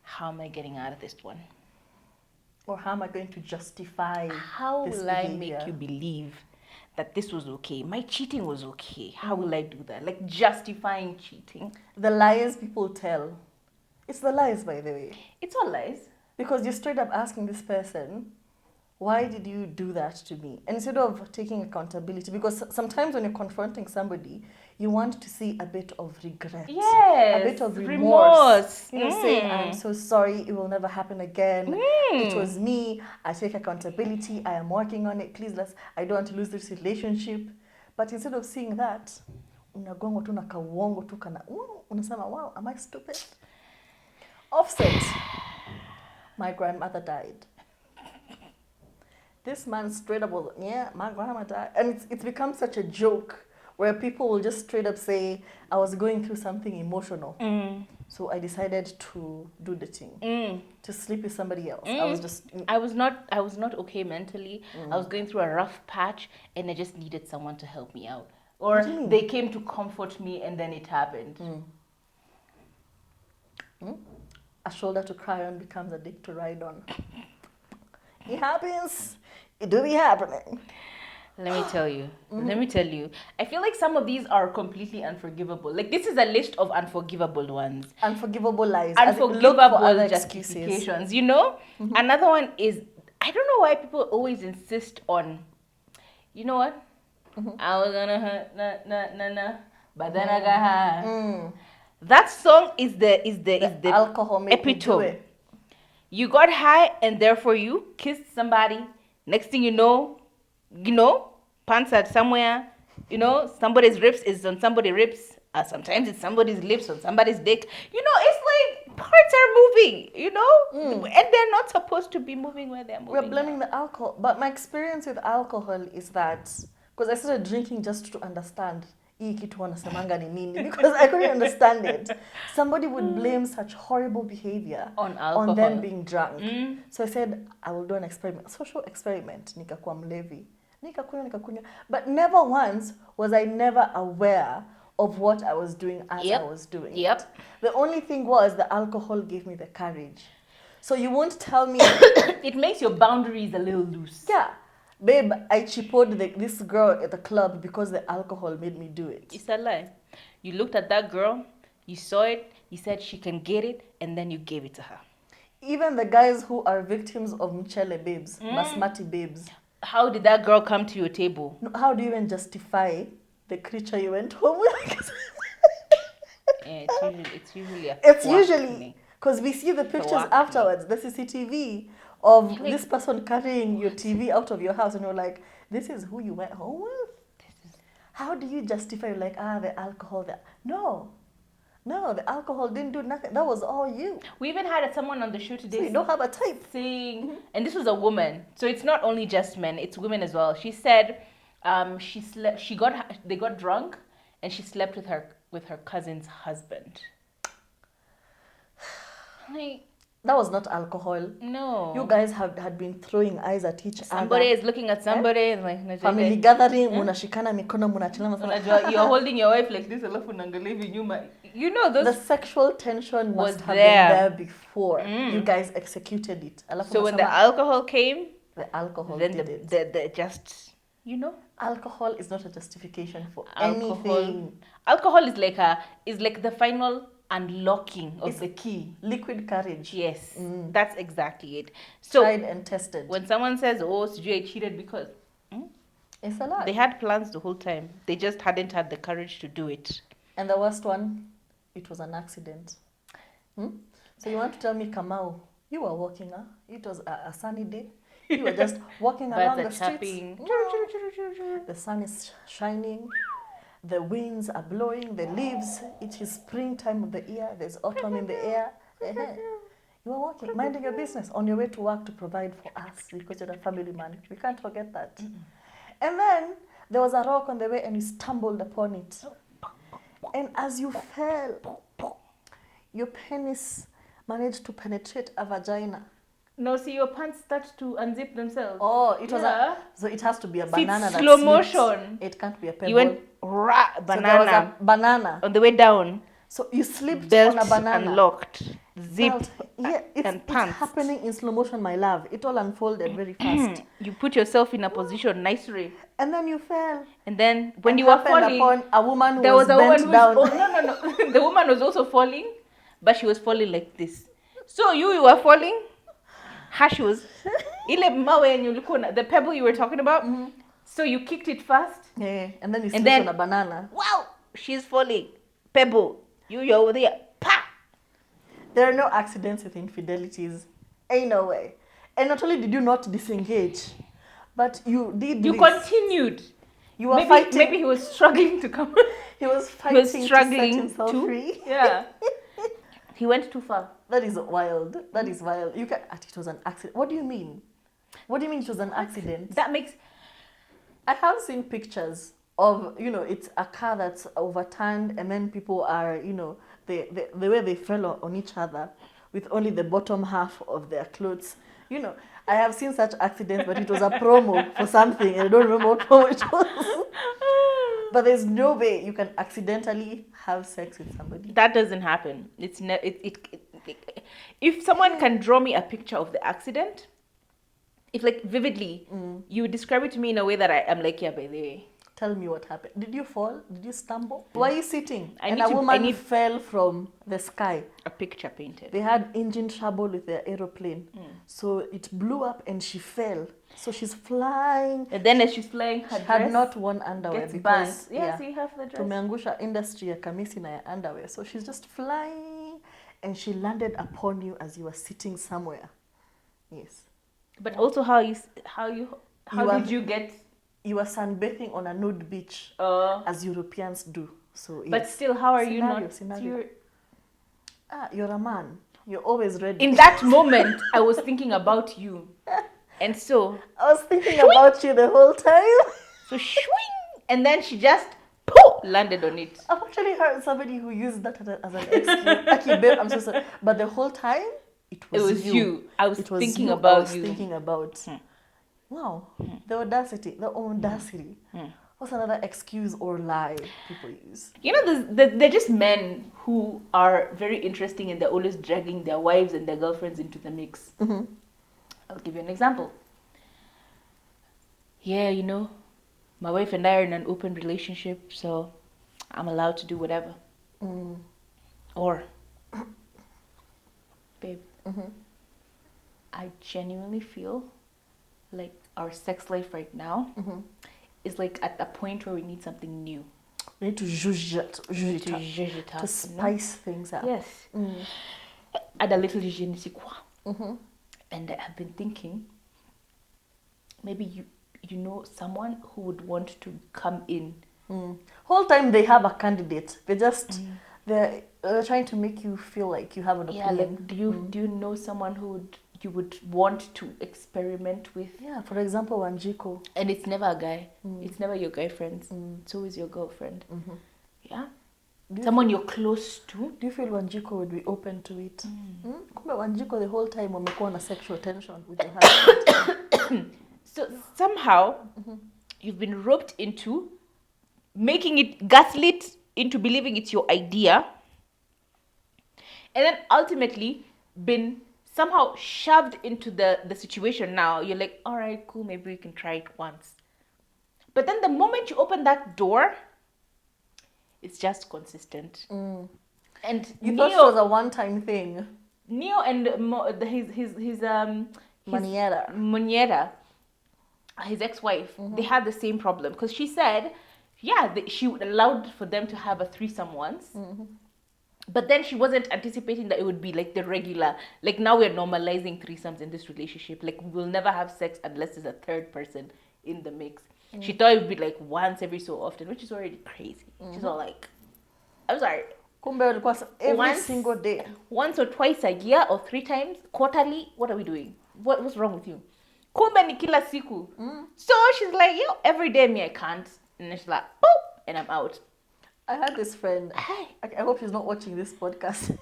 How am I getting out of this one? Or how am I going to justify How this will I behavior? make you believe that this was okay? My cheating was okay. How will I do that? Like justifying cheating. The lies people tell. It's the lies, by the way. It's all lies. Because you're straight up asking this person, why did you do that to me? And instead of taking accountability, because sometimes when you're confronting somebody, you want to see a bit of regret. Yes. A bit of remorse. You know, saying, I'm so sorry, it will never happen again. It was me. I take accountability. I am working on it. Please, I don't want to lose this relationship. But instead of seeing that, unagongo tu na kawongo tu kana, unasema, wow, am I stupid? Offset. My grandmother died. This man straight up was, yeah, my grandma died. And it's become such a joke where people will just straight up say, I was going through something emotional. So I decided to do the thing, to sleep with somebody else. I was not okay mentally. I was going through a rough patch and I just needed someone to help me out. Or they came to comfort me and then it happened. A shoulder to cry on becomes a dick to ride on. It happens. It do be happening. Let me tell you. I feel like some of these are completely unforgivable. Like this is a list of unforgivable ones. Unforgivable lies. Unforgivable justifications. You know? Another one is, I don't know why people always insist on, you know what? I was gonna hurt, but then I got high. That song is the alcohol epitome. You got high and therefore you kissed somebody. Next thing you know, pants are somewhere. Somebody's ribs is on somebody's ribs. Sometimes it's somebody's lips on somebody's dick. It's like parts are moving. And they're not supposed to be moving where they're moving. We're blaming the alcohol, but my experience with alcohol is that because I started drinking just to understand. Because I couldn't understand it. Somebody would blame such horrible behavior on alcohol, on them being drunk. So I said, I will do an experiment, social experiment. Nikakuwa mlevi. Nikakunywa. But never once was I never aware of what I was doing as I was doing it. The only thing was the alcohol gave me the courage. So you won't tell me... It makes your boundaries a little loose. Yeah. Babe, I cheapoed this girl at the club because the alcohol made me do it. It's a lie. You looked at that girl, you saw it, you said she can get it, and then you gave it to her. Even the guys who are victims of Michele babes, Basmati babes. How did that girl come to your table? No, how do you even justify the creature you went home with? It's usually because we see the pictures afterwards, the CCTV of this person carrying your TV out of your house, and you're like, this is who you went home with? How do you justify, like, the alcohol? No, the alcohol didn't do nothing. That was all you. We even had someone on the show today. So you don't have a type. Saying, and this was a woman, so it's not only just men, it's women as well. She said they got drunk and she slept with her cousin's husband. Like, that was not alcohol. No. You guys had been throwing eyes at each other. Somebody is looking at somebody and like... Family gathering, munashikana mikono, munachilana. You're holding your wife like this, alafu unaangalia nyuma. The sexual tension must have been there before. You guys executed it. So when the alcohol came... The alcohol then did it. The just... Alcohol is not a justification for anything. Alcohol is like the final unlocking of It's the key. liquid courage. Yes, that's exactly it. So Tried and tested. when someone says, "Oh, Sijui, I cheated," because It's a lie. they had plans the whole time, they just hadn't had the courage to do it. And the worst one, it was an accident. So you want to tell me, Kamau, you were walking, huh? It was a sunny day. You were just walking along the Birds are streets. chirping. The sun is shining. The winds are blowing. The leaves. It is springtime of the year. There's autumn in the air. You are walking, minding your business, on your way to work to provide for us because you're a family man. We can't forget that. And then there was a rock on the way and you stumbled upon it. And as you fell, your penis managed to penetrate a vagina. No, see, your pants start to unzip themselves. Oh, it was Yeah. so it has to be a See, it's banana that slow slipped. motion. It can't be a pebble. You went banana So there was a banana. on the way down. So you slipped Belt on a banana. unlocked, zip Belt. Yeah, it's and pants. happening in slow motion, my love. It all unfolded very fast. You put yourself in a position nicely, And then you fell. and then when And you were happened falling, upon a woman who there was was a woman bent who down. was, no. The woman was also falling, but she was falling like this. So you were falling. Her shoes, ile mawe yenye ulikuwa na- the pebble you were talking about. So you kicked it first. Yeah, and then you And slipped then- on a banana. Wow, she's falling. Pebble, you're over there. Pa! There are no accidents with infidelities. Ain't no way. And not only did you not disengage, but you did You this. continued. You were Maybe, fighting. maybe he was struggling to come. He was He fighting was to set struggling himself to. free. Yeah. He went too far. That is wild. That is wild. You can. It was an accident. What do you mean? What do you mean it was an accident? That makes I have seen pictures of, it's a car that's overturned and then people are, the way they fell on each other with only the bottom half of their clothes. I have seen such accidents, but it was a promo for something and I don't remember what promo it was. But there's no way you can accidentally have sex with somebody. that doesn't happen. It's if someone can draw me a picture of the accident, if like vividly, you describe it to me in a way that I'm like, yeah, by the way. Tell me what happened. Did you fall? Did you stumble? Were you sitting? I And need a to- I woman need- fell from the sky. A picture painted. They had engine trouble with their aeroplane. So it blew up and she fell. So she's flying. And then as she's flying, her She had dress not worn underwear gets because burned. Yeah, see half the dress. tumeangusha industry ya kamisi na ya underwear. So she's just flying and she landed upon you as you were sitting somewhere. Yes. But also how You are- did you get? You were sunbathing on a nude beach as Europeans do. So But yes. still, how are you Scenario, not? scenario. You're a man. You're always ready. In that moment, I was thinking about you, and so I was thinking about you the whole time. swing, and then she just poof, landed on it. I've actually heard somebody who used that as an excuse. Okay, babe, I'm so sorry. But the whole time, it It was, was you. I was It was thinking you. I about was you. thinking about. Wow, the audacity, the audacity. What's another excuse or lie people use? You know, they're just men who are very interesting and they're always dragging their wives and their girlfriends into the mix. I'll give you an example. Yeah, my wife and I are in an open relationship, so I'm allowed to do whatever. Or, babe, I genuinely feel like our sex life right now is like at a point where we need something new. We need to zhuzh it To up, zhuzh it up, to spice things up. Yes. Add a little je ne sais quoi. And I've been thinking, maybe you know someone who would want to come in. Whole time they have a candidate. They just they're trying to make you feel like you have an Yeah, opinion. like do you know someone who you would want to experiment with? Yeah, for example, Wanjiko. And it's never a guy. It's never your guy friends. It's always your girlfriend. Yeah. Someone you're close to. Do you feel Wanjiko would be open to it? Kumbe Wanjiko the whole time wamekuwa na sexual tension with your husband. So somehow you've been roped into making it gaslit into believing it's your idea, and then ultimately been somehow shoved into the situation. Now you're like, all right, cool, maybe we can try it once. But then the moment you open that door, it's just consistent. And You thought it was a one-time thing. Neo and his Maniera, his ex-wife, they had the same problem because she said, yeah, she allowed for them to have a threesome once, but then she wasn't anticipating that it would be like the regular. Like now we're normalizing threesomes in this relationship. Like we'll never have sex unless there's a third person in the mix. She thought it would be like once every so often, which is already crazy. She's all like, I'm sorry. Kumbe walikuwa every single day. Once or twice a year or 3 times quarterly. What are we doing? What's wrong with you? Kumbe ni kila siku. So she's like, yo, every day me I can't. And she's like, boop, and I'm out. I had this friend. I hope she's not watching this podcast.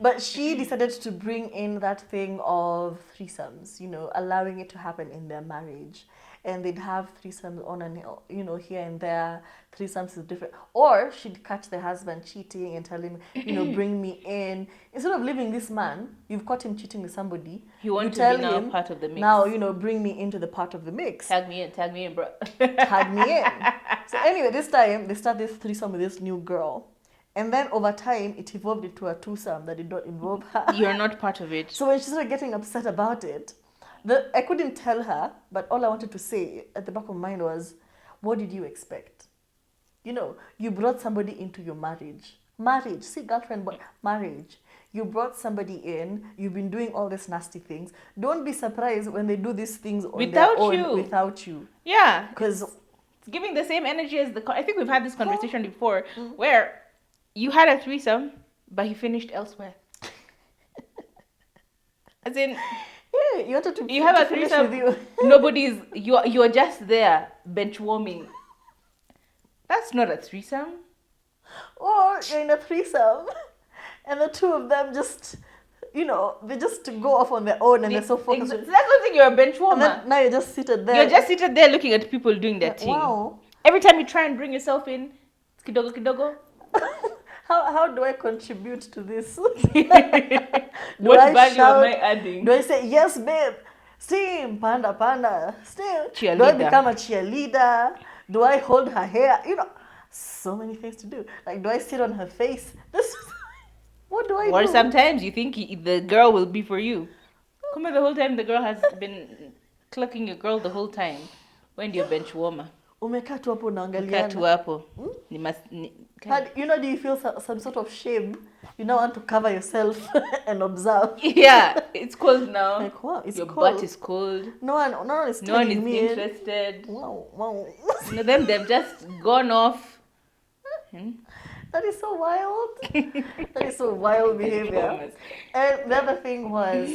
But she decided to bring in that thing of threesomes, you know, allowing it to happen in their marriage. And they'd have threesomes on and, you know, here and there. Threesomes is different. Or she'd catch the husband cheating and tell him, you know, bring me in. Instead of leaving this man, you've caught him cheating with somebody. You want to be now part of the mix. Now, you know, bring me into the part of the mix. Tag me in, bro. Tag me in. So anyway, this time, they start this threesome with this new girl. And then over time, it evolved into a twosome that did not involve her. You're not part of it. So when she started getting upset about it, I couldn't tell her, but all I wanted to say at the back of my mind was, what did you expect? You know, you brought somebody into your marriage. Marriage, see, girlfriend, but marriage. You brought somebody in, you've been doing all these nasty things. Don't be surprised when they do these things on their own without you. Yeah. Because it's giving the same energy as I think we've had this conversation before, where you had a threesome, but he finished elsewhere. As in... Yeah, you wanted to. You have a threesome. You're just there bench warming. That's not a threesome. Or you're in a threesome, and the two of them just, you know, they just go off on their own and they're so focused. That's not saying you're a bench warmer. And then, now you're just seated there. You're just seated there looking at people doing their thing. Wow. Every time you try and bring yourself in, it's kidogo kidogo. How do I contribute to this? What value am I adding? Do I say, yes, babe, steam, panda, steam? Cheerleader. Do I become a cheerleader? Do I hold her hair? You know, so many things to do. Like, do I sit on her face? What do I do? Or sometimes you think the girl will be for you. Come on, the whole time the girl has been clucking your girl the whole time. When you're bench warmer. Umekaa tu hapo unaangaliana. Tu hapo. You know, do you feel some sort of shame? You now want to cover yourself and observe. Yeah, it's cold now. Like, wow, it's your cold. butt is cold. No one is interested. Wow. You know, they've just gone off. That is so wild. That is so wild behavior. And the other thing was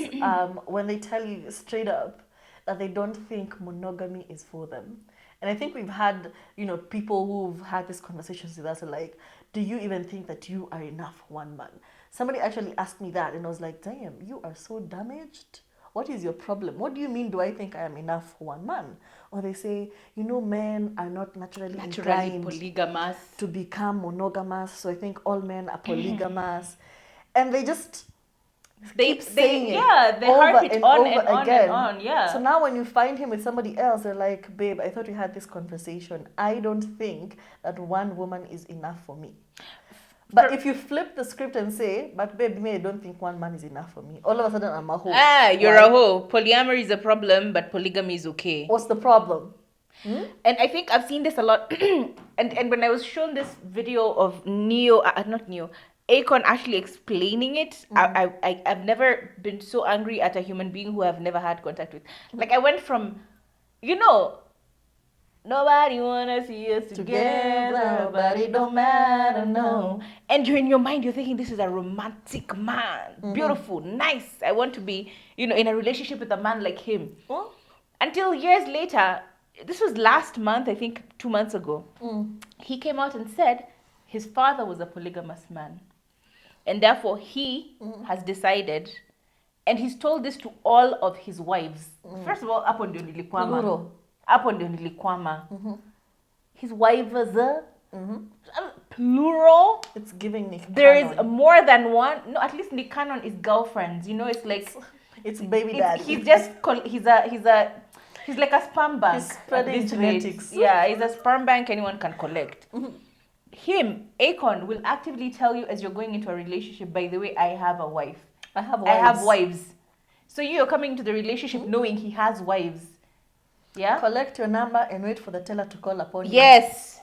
when they tell you straight up that they don't think monogamy is for them. And I think we've had, you know, people who've had these conversations with us like, do you even think that you are enough for one man? Somebody actually asked me that and I was like, damn, you are so damaged. What is your problem? What do you mean, do I think I am enough for one man? Or they say, you know, men are not naturally inclined polygamous to become monogamous. So I think all men are polygamous. And they just... They harp it on and on again. And on, yeah. So now when you find him with somebody else, they're like, babe, I thought we had this conversation. I don't think that one woman is enough for me. But if you flip the script and say, but babe, me, I don't think one man is enough for me. All of a sudden, I'm a hoe. You're a hoe. Polyamory is a problem, but polygamy is okay. What's the problem? And I think I've seen this a lot. and when I was shown this video of Akon actually explaining it, I've never been so angry at a human being who I've never had contact with. Like, I went from, you know, nobody wanna see us together, nobody don't matter, no. And you're in your mind, you're thinking, this is a romantic man, beautiful, nice. I want to be, you know, in a relationship with a man like him. Until years later, this was last month, I think 2 months ago, he came out and said his father was a polygamous man. And therefore, he has decided, and he's told this to all of his wives. First of all, hapo ndio nilikwama. His wives, plural. It's giving me There is more than one. No, at least the canon is girlfriends. You know, it's like it's baby daddy. He's just he's like a sperm bank. He's spreading genetics. Yeah, he's a sperm bank anyone can collect. Akon, will actively tell you as you're going into a relationship, by the way, I have a wife. I have I have wives. wives. So you're coming into the relationship knowing he has wives. Yeah? Collect your number and wait for the teller to call upon you. Yes.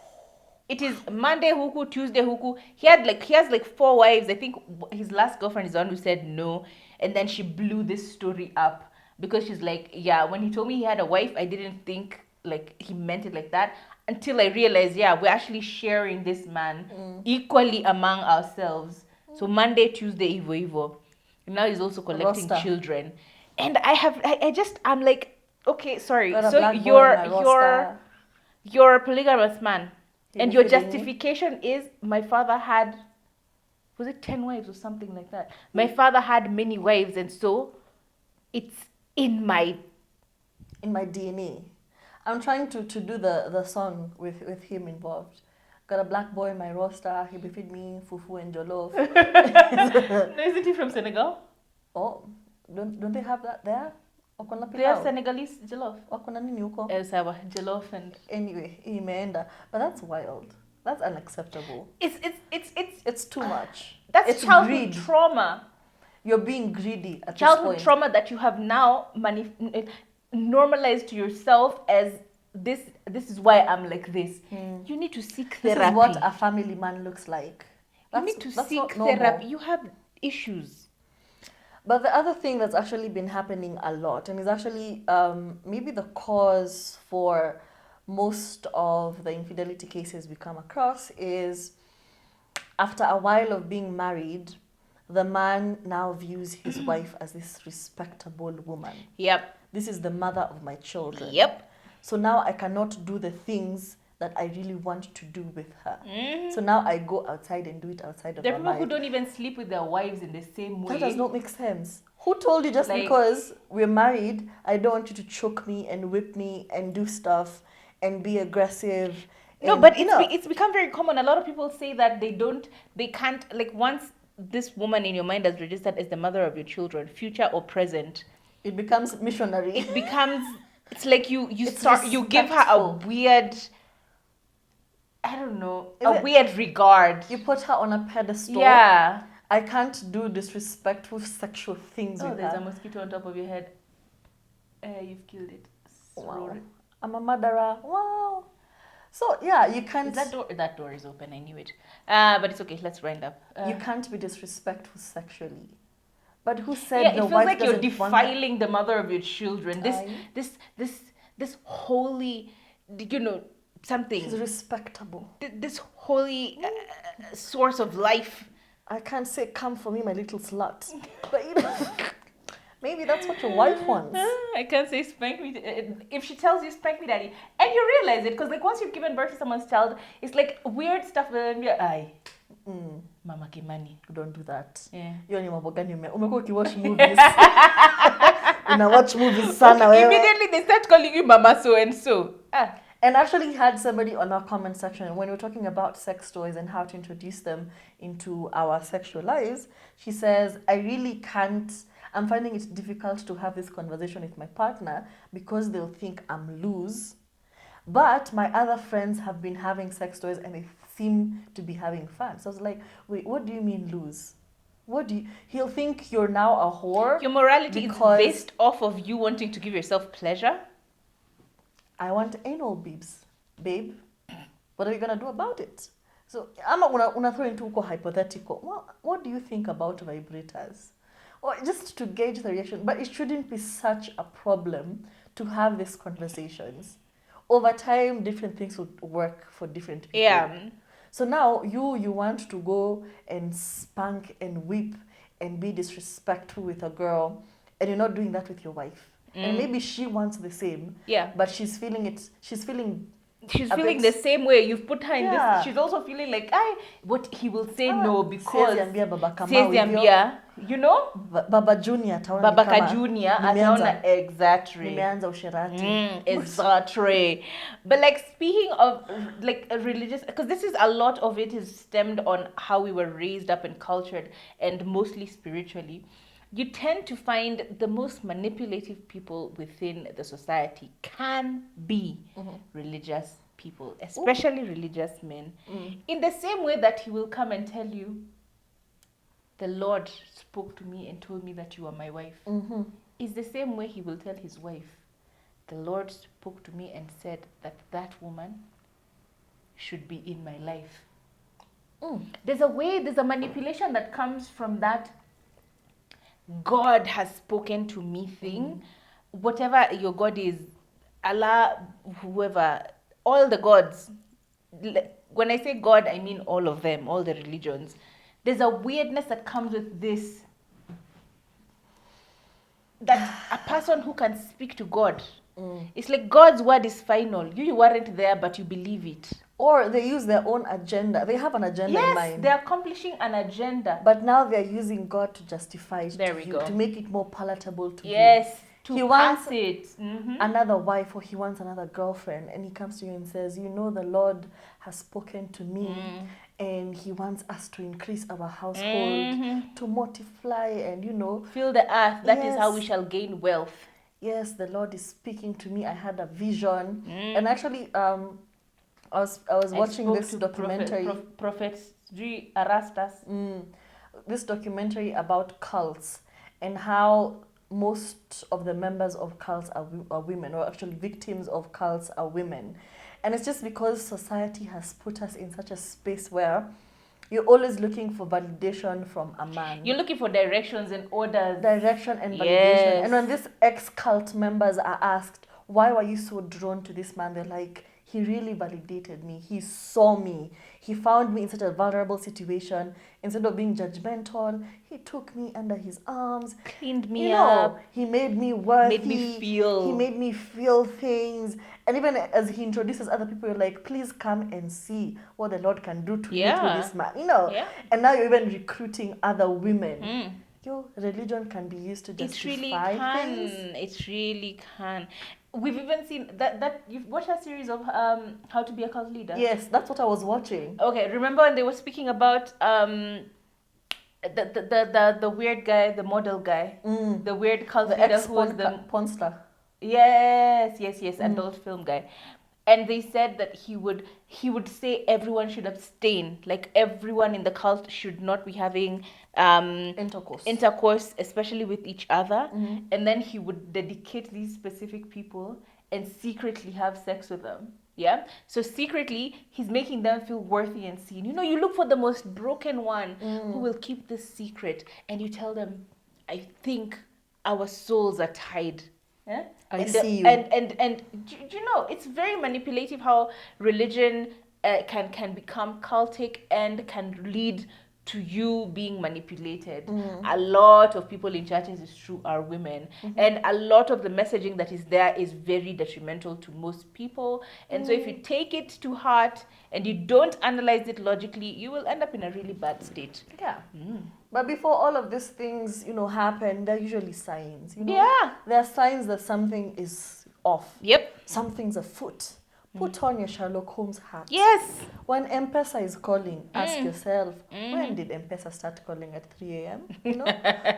It is Monday huku, Tuesday huku. He has like 4 wives. I think his last girlfriend is the one who said no. And then she blew this story up because she's like, yeah, when he told me he had a wife, I didn't think like he meant it like that until I realized, yeah, we're actually sharing this man equally among ourselves. So Monday, Tuesday, Evo. And now he's also collecting Roster. children. And I'm like, okay, sorry. Got a So black boy on my roster. you're a polygamous man. He And your defeated me. justification is my father had, was it 10 wives or something like that? My father had many wives, and so it's in my DNA. I'm trying to do the song with him involved. Got a black boy in my roster. He befeed me fufu and jollof. Isn't he from Senegal? Oh, don't they have that there? Wakona They are pilau. Senegalese jollof. Wakona nini huko? Sawa, jollof and Anyway, imeenda. But that's wild. That's unacceptable. it's Too much. that's It's childhood greed. trauma. You're being greedy at Childhood this point. trauma that you have now normalized to yourself as this is why I'm like this. You need to seek This therapy. is what a family man looks like. You need to that's seek not normal. therapy. You have issues. But the other thing that's actually been happening a lot, and is actually maybe the cause for most of the infidelity cases we come across, is after a while of being married, the man now views his wife as this respectable woman. Yep. This is the mother of my children. Yep. So now I cannot do the things that I really want to do with her. So now I go outside and do it outside of There are her people who mind. don't even sleep with their wives in the same way. That does not make sense. Who told you just Like- because we're married, I don't want you to choke me and whip me and do stuff and be aggressive? No, and, but you know, it's become very common. A lot of people say that they can't, like, once this woman in your mind has registered as the mother of your children, future or present, it becomes missionary. it becomes, it's like you It's give her a respectful. weird, I don't know, Is a it- weird regard. You put her on a pedestal. Yeah. I can't do disrespectful sexual things Oh, with there's her. a mosquito on top of your head. You've killed it. Wow. Sorry. I'm a murderer. Wow. So yeah, you can't. Is that door is open. I knew it. But it's okay. Let's wind up. You can't be disrespectful sexually. But who said Yeah, it the feels wife like you're doesn't want that? defiling the mother of your children. This holy, something. She's respectable. This holy source of life. I can't say come for me, my little slut. But you know, maybe that's what your wife wants. I can't say spank me. If she tells you spank me, daddy, and you realize it, because like once you've given birth to someone's child, it's like weird stuff. Then you're Mama Kimani. Don't do that. Yeah. Hiyo ni mambo gani umekuwa ukiwatch movies? Una watch movies sana wewe. Immediately they start calling you Mama so and so. And actually had somebody on our comment section when we were talking about sex toys and how to introduce them into our sexual lives. She says, I really can't, I'm finding it difficult to have this conversation with my partner because they'll think I'm loose. But my other friends have been having sex toys and they seem to be having fun. So I was like, wait, what do you mean loose? He'll think you're now a whore. Your morality is because based off of you wanting to give yourself pleasure. I want anal babes. Babe, what are you going to do about it? So, I'm una throw into uko hypothetical. What do you think about vibrators? Or just to gauge the reaction. But it shouldn't be such a problem to have these conversations. Over time, different things would work for different people. Yeah. So now you want to go and spank and whip and be disrespectful with a girl, and you're not doing that with your wife. And maybe she wants the same. Yeah. But she's feeling She's a feeling bit- the same way. You've put her in Yeah. this. She's also feeling like, what he will say no because siwezi ambia baba Kamau siwezi hivyo. ambia, Baba Junior ataona ni Babaka kama Junior nimeanza- ataona exactly. nimeanza usherati. Exactly. But like speaking of like a religious, because this is a lot of it is stemmed on how we were raised up and cultured, and mostly spiritually. You tend to find the most manipulative people within the society can be religious people, especially religious men, in the same way that he will come and tell you, the Lord spoke to me and told me that you are my wife. Is the same way he will tell his wife, the Lord spoke to me and said that that woman should be in my life. There's a manipulation that comes from that God has spoken to me thing. Whatever your God is, Allah, whoever, all the gods. When I say God, I mean all of them, all the religions. There's a weirdness that comes with this. That a person who can speak to God, it's like God's word is final. You weren't there, but you believe it. Or they use their own agenda. They have an agenda in Yes, mind. they're accomplishing an agenda. But now they're using God to justify it There to we you, go. to make it more palatable to you. Yes, to He pass wants it. another wife, or he wants another girlfriend, and he comes to you and says, you know, the Lord has spoken to me, and he wants us to increase our household, to multiply, and Fill the earth. That is how we Yes. shall gain wealth. yes, the Lord is speaking to me. I had a vision, and actually, I was watching spoke this to documentary. Prophet G. Erastus. This documentary about cults and how most of the members of cults are women, or actually victims of cults are women. And it's just because society has put us in such a space where you're always looking for validation from a man. You're looking for directions and orders. Direction and validation. Yes. And when these ex-cult members are asked, why were you so drawn to this man? They're like, he really validated me. He saw me. He found me in such a vulnerable situation. Instead of being judgmental, he took me under his arms. Cleaned me up. He made me worthy. Made me feel. He made me feel things. And even as he introduces other people, you're like, please come and see what the Lord can do to you through this man. Yeah. And now you're even recruiting other women. Your religion can be used to It really justify can. things. It really can. We've even seen that you've watched a series of How to Be a Cult Leader. Yes, that's what I was watching. Okay, remember when they were speaking about the weird guy, the model guy, the weird cult The leader who was the ex-Ponster. yes, adult film guy. And they said that he would say everyone should abstain, like everyone in the cult should not be having intercourse, especially with each other. And then he would dedicate these specific people and secretly have sex with them. Yeah. So secretly, he's making them feel worthy and seen. You look for the most broken one who will keep this secret, and you tell them, I think our souls are tied. Yeah? I see you. And it's very manipulative how religion can become cultic and can lead to you being manipulated. A lot of people in churches, it's true, are women. And a lot of the messaging that is there is very detrimental to most people. And so if you take it to heart and you don't analyze it logically, you will end up in a really bad state. Yeah. But before all of these things, happen, there are usually signs. Yeah. There are signs that something is off. Yep. Something's afoot. Put on your Sherlock Holmes hat. Yes. When M-Pesa is calling, ask yourself, when did M-Pesa start calling at 3 a.m.?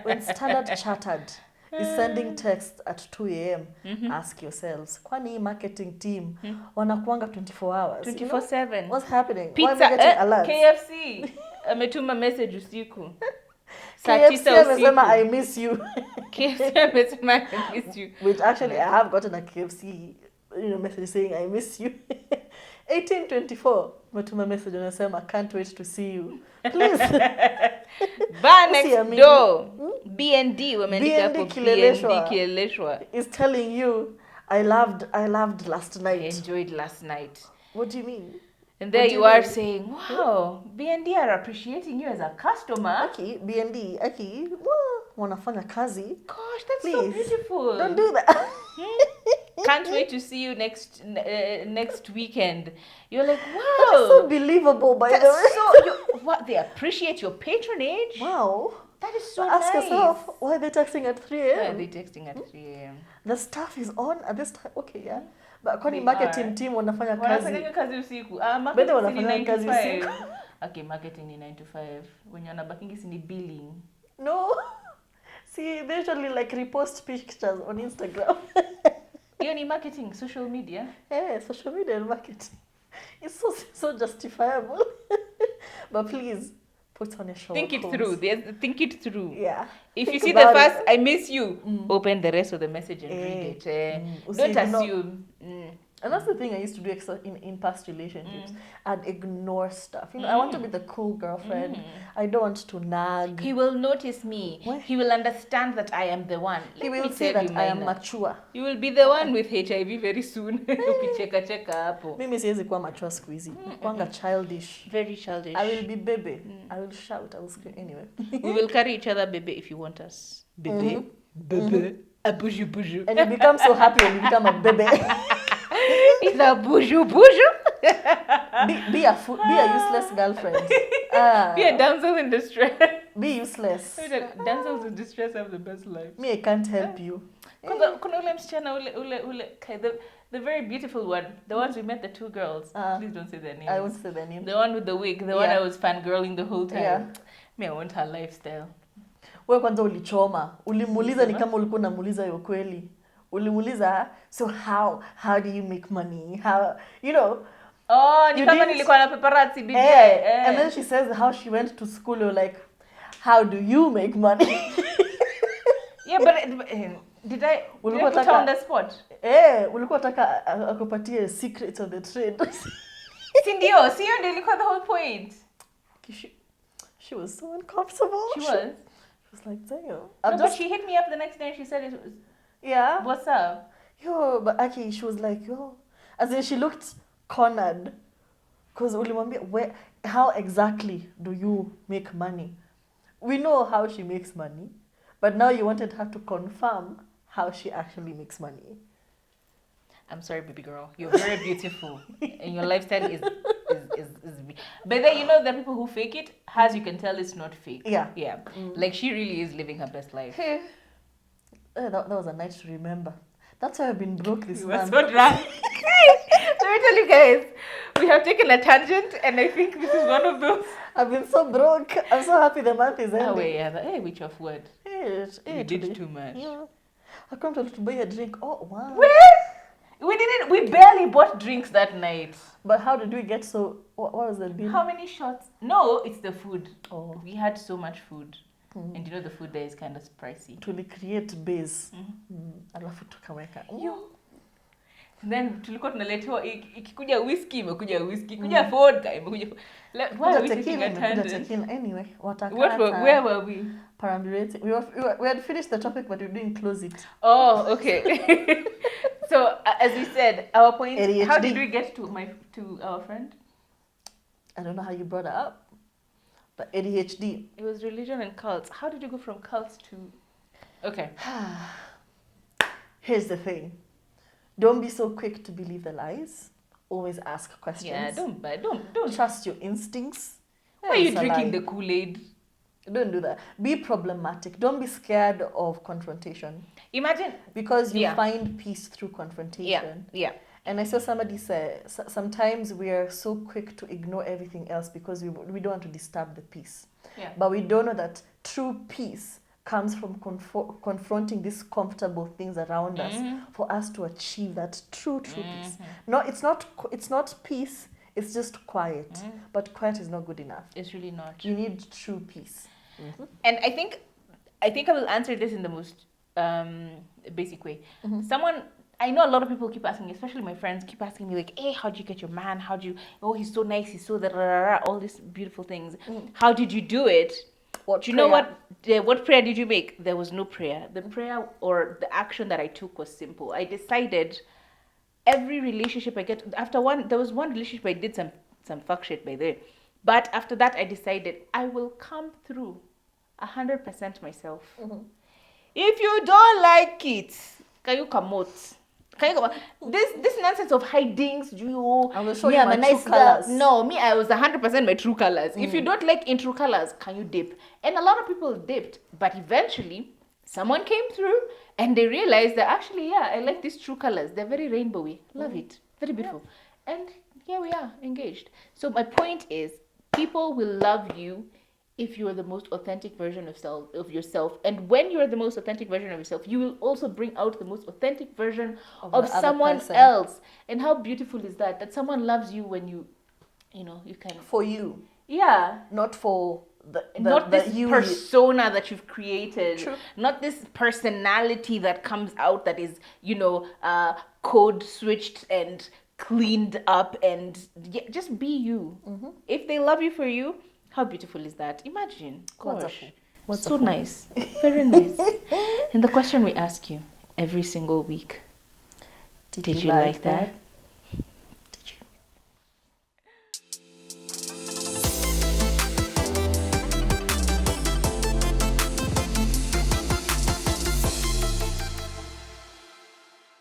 When Standard Chartered is sending texts at 2 a.m., ask yourselves, kwani marketing team wanakuanga 24 hours? 24/7. What's happening? Pizza, Why am I getting alerts? KFC ametuma message usiku. KFC amesema I miss you. KFC amesema I miss you. Which actually I have gotten a KFC message saying I miss you. 1824 umetuma message unasema can't wait to see you. Please. Bar next door. B&D wameandika hapo Kileleshwa. Kileleshwa. Is telling you I loved last I night. enjoyed last night. What do you mean? And there What do you you are mean? saying, wow, B&D are appreciating you as a customer. Okay, B&D, okay, wanafanya kazi. Gosh, that's Please, so beautiful. Don't do that. Can't wait to see you next weekend. You're like, That is so wow. believable, by the way. That's so what they appreciate your patronage. Wow. That is so Ask nice. yourself, why are they texting at 3 Why are a.m.? they texting at 3 a.m.? The staff is on at this time. Okay, yeah. But kwani They marketing are. team wanafanya kazi. Wanafanya kazi usiku. Marketing Bado ni wanafanya 9 to kazi 5. usiku. Okay, marketing ni 9 to 5. Wenye wanabakingi si ni billing. No. See, they usually like repost pictures on Instagram. Hiyo ni marketing, social media. Yeah, social media and marketing. It's so justifiable. But please put on a show. Think it through. Think it through. Yeah. If Think you see the about first, it. I miss you, open the rest of the message and read it. Don't assume. And that's the thing I used to do in past relationships. I'd ignore stuff. I want to be the cool girlfriend. I don't want to nag. He will notice me. What? He will understand that I am the one. He will say that I am mature. You will be the one with HIV very soon. Ukicheka hapo. Mimi siwezi kuwa mature siku hizi. Kwanga childish. Very childish. I will be baby. I will shout. I will scream. Anyway. We will carry each other, baby, if you want us. Baby. Baby. A buju buju. And you become so happy when you become a baby. It's a buju buju. Be a useless girlfriend. Be a damsel in distress. Be useless. Damsels in distress have the best life. Me, I can't help you. Kuna ule msichana the very beautiful one, the ones we met, the two girls. Please don't say their names. I won't say their names. The one with the wig, the one I was fangirling the whole time. Yeah. Me, I want her lifestyle. Wewe kwanza ulichoma. Ulimuuliza ni kama ulikuwa unamuuliza yo kweli. Ulimuuliza, so how do you make money? How, Oh, ni kama nilikuwa na paparazzi BJ. And then she says how she went to school. You're like, how do you make money? Yeah, but did I put her on the spot? Ulikuwa taka akupatie secrets of the trade. Si ndio ndio ilikuwa the whole point. She was so uncomfortable. She was like, damn. But she hit me up the next day and she said it was, yeah. What's up? Yo, but actually she was like, yo. As in she looked cornered. Because ulimwambia, how exactly do you make money? We know how she makes money. But now you wanted her to confirm how she actually makes money. I'm sorry, baby girl. You're very beautiful. And your lifestyle is but then there are people who fake it. As you can tell, it's not fake. Yeah. Yeah. Like she really is living her best life. Hey. That was a night to remember. That's why I've been broke this month. So drunk. Let me tell you guys, we have taken a tangent and I think this is one of those. I've been so broke. I'm so happy the month is ending. Oh, yeah. Which of word? You did too much. Yeah. I come to buy a drink. Oh, wow. We barely bought drinks that night. But how did we get so... What was the bill? How many shots? No, it's the food. Oh. We had so much food. And the food there is kind of pricey. To recreate base. Alafu tukaweka. Then tulikuwa tunaletewa ikikuja whiskey imekuja whiskey, kuja vodka imekuja. Why are we taking a tangent? Anyway, where were we? Perambulating. We had finished the topic, but we didn't close it. Oh, okay. So as we said, our point. ADHD. How did we get to our friend? I don't know how you brought it up, but ADHD. It was religion and cults. How did you go from cults to? Okay. Here's the thing. Don't be so quick to believe the lies. Always ask questions. Yeah, don't trust your instincts. Why are you drinking the Kool-Aid? Don't do that. Be problematic. Don't be scared of confrontation. Imagine. Because you find peace through confrontation. Yeah. And I saw somebody say, sometimes we are so quick to ignore everything else because we don't want to disturb the peace. Yeah. But we don't know that true peace comes from confronting these comfortable things around us for us to achieve that true peace. No, it's not peace. It's just quiet. But quiet is not good enough. It's really not. You need true peace. And I think I will answer this in the most basic way. I know a lot of people keep asking, especially my friends, keep asking me like, hey, how'd you get your man? He's so nice, he's so all these beautiful things. How did you do it? Do you know what prayer did you make? There was no prayer. The prayer or the action that I took was simple. I decided every relationship I get, there was one relationship I did some fuck shit by there. But after that, I decided I will come through 100% myself. If you don't like it, can you come out? This nonsense of hidings, I will show you my true colors. No, I was 100% my true colors. If you don't like in true colors, can you dip? And a lot of people dipped, but eventually someone came through and they realized that actually, I like these true colors. They're very rainbowy. Love it. Very beautiful. Yeah. And here we are, engaged. So my point is, people will love you if you're the most authentic version of yourself, and when you're the most authentic version of yourself, you will also bring out the most authentic version of the other someone person. else. And how beautiful is that? That someone loves you when you can. For you, Yeah. not for Not this you. persona that you've created. True. Not this personality that comes out that is, code switched and cleaned up, and just be you. If they love you for you, how beautiful is that? Imagine. Wonderful. Gosh. So nice. Very nice. And the question we ask you every single week, did you like that?